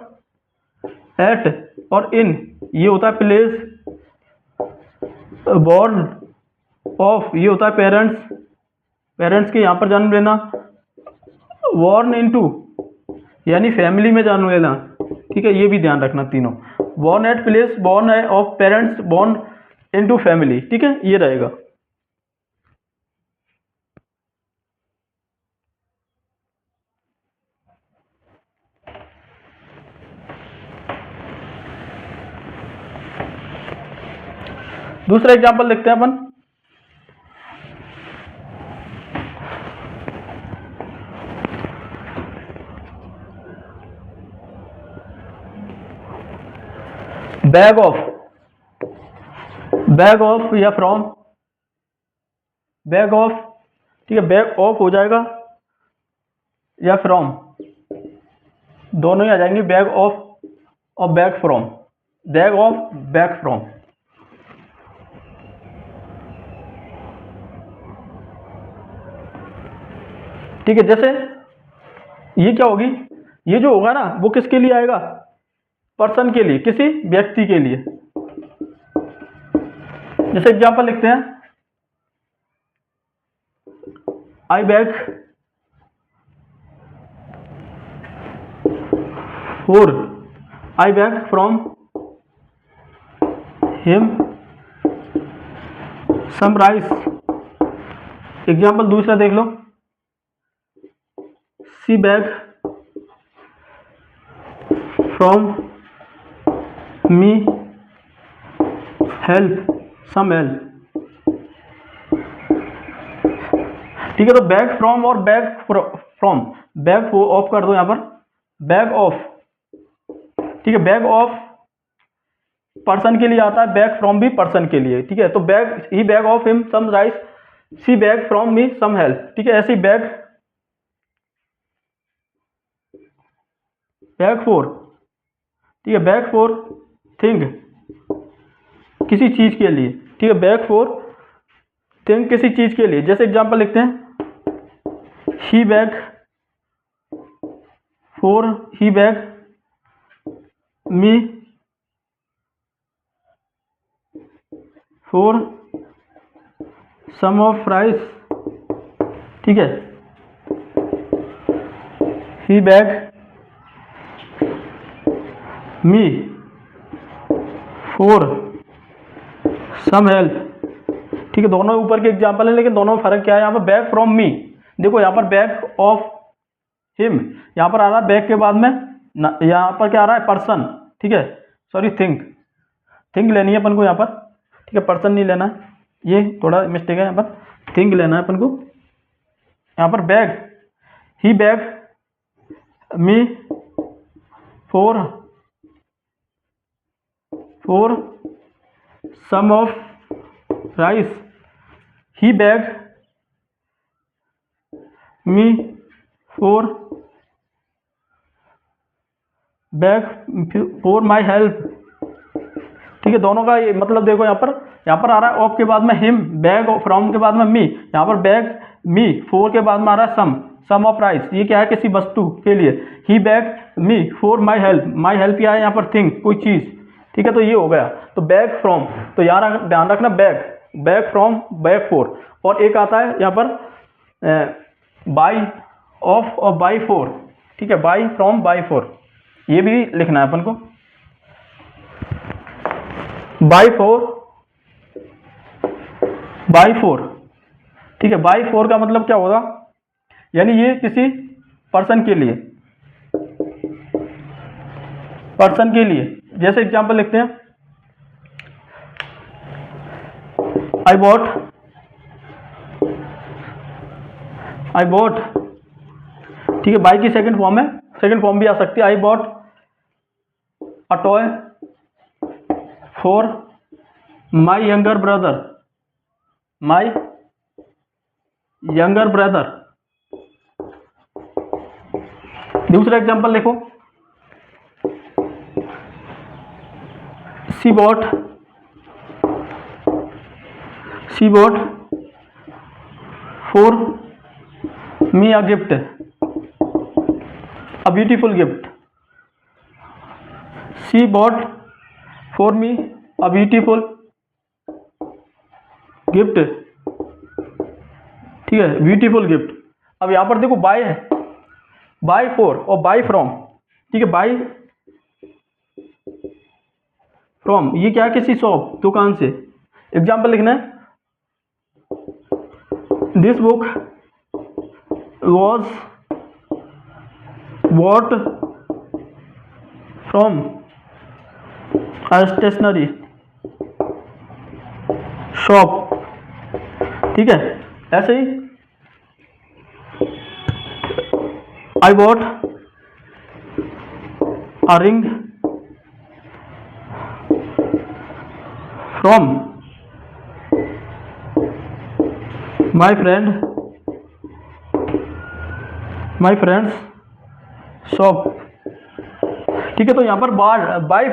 एट और इन ये होता है प्लेस, बॉर्न ऑफ ये होता है पेरेंट्स के यहाँ पर जन्म लेना, बॉर्न इनटू यानी फैमिली में जन्म लेना, ठीक है, ये भी ध्यान रखना तीनों, born at place, born of parents, born into family, ठीक है, ये रहेगा। दूसरा एग्जांपल देखते हैं अपन, बैग ऑफ या फ्रॉम, बैग ऑफ, ठीक है, बैग ऑफ हो जाएगा या फ्रॉम, दोनों ही आ जाएंगे, बैग ऑफ और beg from, beg of bag from, ठीक है। जैसे ये क्या होगी, ये जो होगा ना वो किसके लिए आएगा, पर्सन के लिए, किसी व्यक्ति के लिए। जैसे एग्जांपल लिखते हैं, I beg for, I beg from him some rice. Example दूसरा देख लो, she beg from me help some help, ठीक है। तो बैग फ्रॉम और बैग फ्रॉम, बैग ऑफ कर दो यहां पर, बैग ऑफ, ठीक है, बैग ऑफ पर्सन के लिए आता है, बैग फ्रॉम भी पर्सन के लिए, ठीक है। तो beg, he beg of him some rice, she beg from me some help, ठीक है। ऐसे ही बैग फॉर, ठीक है, बैग फॉर थिंग किसी चीज के लिए, ठीक है, बैग फॉर थिंग किसी चीज के लिए। जैसे एग्जांपल लिखते हैं, he beg for, he beg me for some of rice, ठीक है, he beg me for some help, ठीक है, दोनों ऊपर के एग्जाम्पल है, लेकिन दोनों में फर्क क्या है? यहाँ पर बैग फ्रॉम मी, देखो यहाँ पर बैग ऑफ हिम, यहाँ पर आ रहा है बैग के बाद में यहाँ पर क्या आ रहा है? पर्सन, ठीक है, सॉरी थिंक, थिंक लेनी है अपन को यहाँ पर, ठीक है, पर्सन नहीं लेना है, ये थोड़ा मिस्टेक है, यहाँ पर थिंक लेना है अपन को। यहाँ पर beg, he beg me for some of rice, he beg me for my help, ठीक है, दोनों का ये मतलब देखो यहाँ पर आ रहा है ऑफ के बाद में हिम, बैग फ्रॉम के बाद में मी, यहाँ पर बैग मी, फोर के बाद में आ रहा है सम ऑफ राइस, ये क्या है? किसी वस्तु के लिए। He beg me for my help क्या है यहाँ पर? थिंग, कोई चीज़, ठीक है, तो ये हो गया। तो बैग फ्रॉम, तो यहाँ ध्यान रखना बैग फ्रॉम, बैग फॉर, और एक आता है यहाँ पर बाई ऑफ और बाई फॉर, ठीक है, बाई फ्रॉम बाई फॉर, ये भी लिखना है अपन को। बाई फोर, ठीक है, बाई फोर का मतलब क्या होगा? यानी ये किसी पर्सन के लिए, जैसे एग्जांपल लिखते हैं, आई बॉट, ठीक है, बाई की सेकंड फॉर्म भी आ सकती है, आई bought a toy for my younger brother, दूसरा एग्जांपल देखो, she bought for me a gift, a beautiful gift, she bought for me a beautiful gift, ठीक है, ब्यूटीफुल गिफ्ट। अब यहाँ पर देखो बाय है, बाय फॉर और बाय फ्रॉम, ठीक है, बाय फ्रॉम ये क्या है? किसी शॉप, दुकान से। एग्जाम्पल लिखना है, this book was bought from a stationery shop, ठीक है, ऐसे ही I bought a ring from my friend's shop, ठीक है, तो यहाँ पर बाय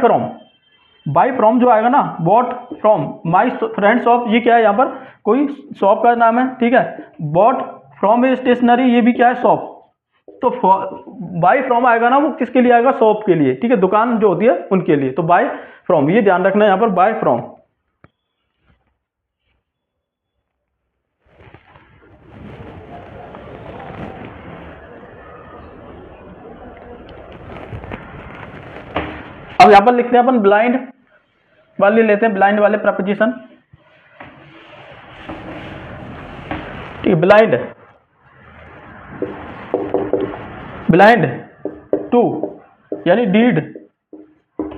फ्रॉम जो आएगा ना, bought from my friend shop, ये क्या है? यहाँ पर कोई शॉप का नाम है, ठीक है, बॉट फ्रॉम ए स्टेशनरी, ये भी क्या है? शॉप। तो बाय फ्रॉम आएगा ना, वो किसके लिए आएगा? शॉप के लिए, ठीक है, दुकान जो होती है उनके लिए। तो बाय फ्रॉम, ये ध्यान रखना है यहाँ पर, बाय फ्रॉम। अब यहाँ पर लिखते हैं अपन ब्लाइंड वाले लेते हैं, ब्लाइंड वाले प्रपोजिशन, ठीक है, ब्लाइंड टू यानी डीड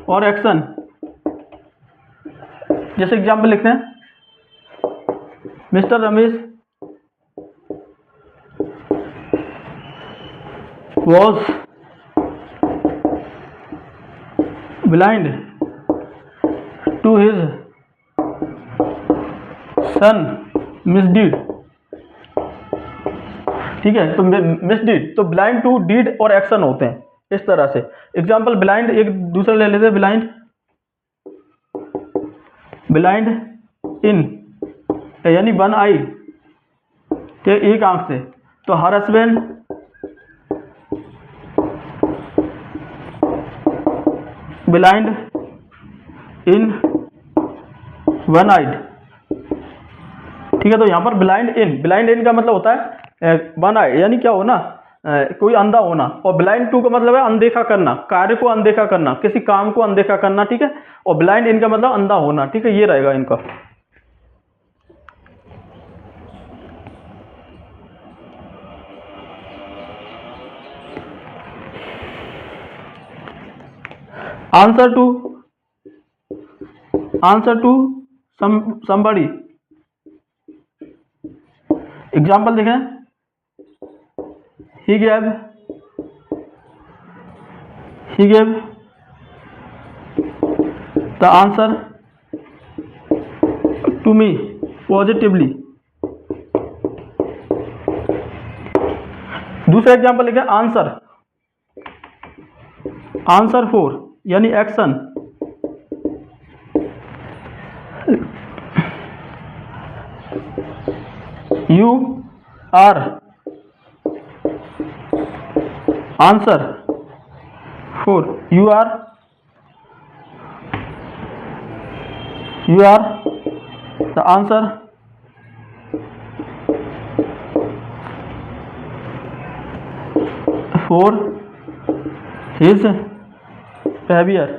और एक्शन। जैसे एग्जाम्पल लिखते हैं, mister Ramesh was blind to his son misdeed, ठीक है, तो मिसडीड, तो ब्लाइंड टू डीड और एक्शन होते हैं इस तरह से। एग्जाम्पल ब्लाइंड, एक दूसरा ले लेते हैं, ब्लाइंड इन यानी वन आई, एक आंख से, तो her husband blind in one eyed, ठीक है, तो यहाँ पर ब्लाइंड इन का मतलब होता है वन आइड, यानी क्या होना? कोई अंधा होना। और ब्लाइंड टू का मतलब है अनदेखा करना, कार्य को अनदेखा करना, किसी काम को अनदेखा करना, ठीक है, और ब्लाइंड इन का मतलब अंधा होना, ठीक है, ये रहेगा इनका। Answer to somebody। एग्जाम्पल देखें, he gave the answer to me positively। दूसरा एग्जाम्पल लिखें, आंसर फॉर यानी action, you are answer for, you are the answer for his behaviour.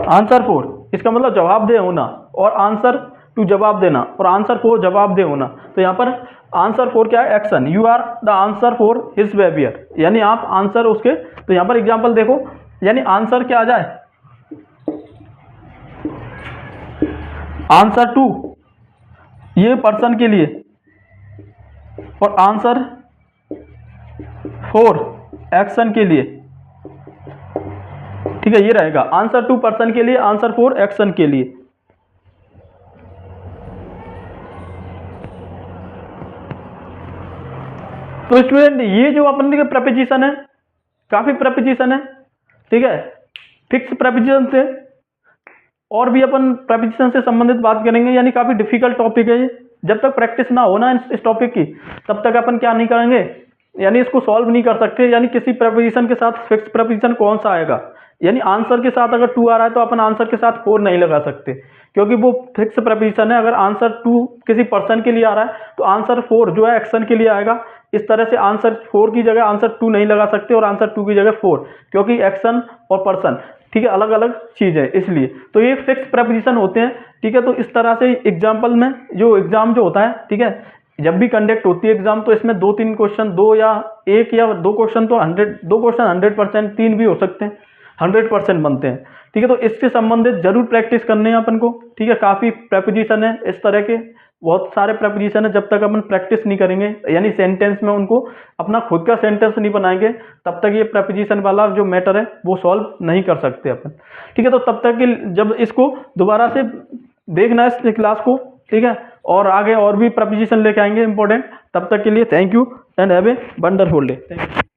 Answer for इसका मतलब जवाबदेह होना, और आंसर टू जवाब देना, और आंसर फॉर जवाबदेह होना। तो यहाँ पर आंसर फॉर क्या है? Action. You are the answer for his behaviour, यानी आप आंसर उसके। तो यहाँ पर एग्जाम्पल देखो, यानी आंसर क्या आ जाए? आंसर टू ये पर्सन के लिए, और आंसर फॉर एक्शन के लिए। ठीक है, ये रहेगा आंसर टू पर्सन के लिए, आंसर फॉर एक्शन के लिए। तो स्टूडेंट ये जो अपन के प्रपोजिशन है, काफी प्रपोजिशन है, ठीक है, फिक्स प्रपोजिशन से, और भी अपन प्रपोजिशन से संबंधित बात करेंगे, यानी काफी डिफिकल्ट टॉपिक है ये। जब तक प्रैक्टिस ना हो ना इस टॉपिक की, तब तक अपन क्या नहीं करेंगे, यानी इसको सॉल्व नहीं कर सकते। यानी किसी प्रपोजिशन के साथ फिक्स प्रपोजिशन कौन सा आएगा, यानी आंसर के साथ अगर टू आ रहा है तो अपन आंसर के साथ फोर नहीं लगा सकते, क्योंकि वो फिक्स प्रपोजिशन है। अगर आंसर टू किसी पर्सन के लिए आ रहा है तो आंसर फोर जो है एक्शन के लिए आएगा। इस तरह से आंसर फोर की जगह आंसर टू नहीं लगा सकते, और आंसर टू की जगह फोर, क्योंकि एक्शन और पर्सन, ठीक है, अलग अलग चीज है, इसलिए। तो ये फिक्स प्रपोजिशन होते हैं, ठीक है। तो इस तरह से एग्जाम्पल में जो एग्जाम जो होता है, ठीक है, जब भी कंडक्ट होती है एग्जाम, तो इसमें 2-3 क्वेश्चन, 2 या 1 या 2 क्वेश्चन तो 2 क्वेश्चन 100%, 3 भी हो सकते हैं, 100% बनते हैं, ठीक है। तो इससे संबंधित जरूर प्रैक्टिस करने हैं अपन को, ठीक है। काफी प्रपोजिशन है इस तरह के, बहुत सारे प्रपोजिशन है। जब तक अपन प्रैक्टिस नहीं करेंगे, यानी सेंटेंस में उनको अपना खुद का सेंटेंस नहीं बनाएंगे, तब तक ये प्रपोजिशन वाला जो मैटर है वो सॉल्व नहीं कर सकते अपन, ठीक है। तो तब तक कि जब इसको दोबारा से देखना है इस क्लास को, ठीक है, और आगे और भी प्रपोजिशन लेके आएंगे इंपॉर्टेंट। तब तक के लिए thank you and have a wonderful day. Thank you.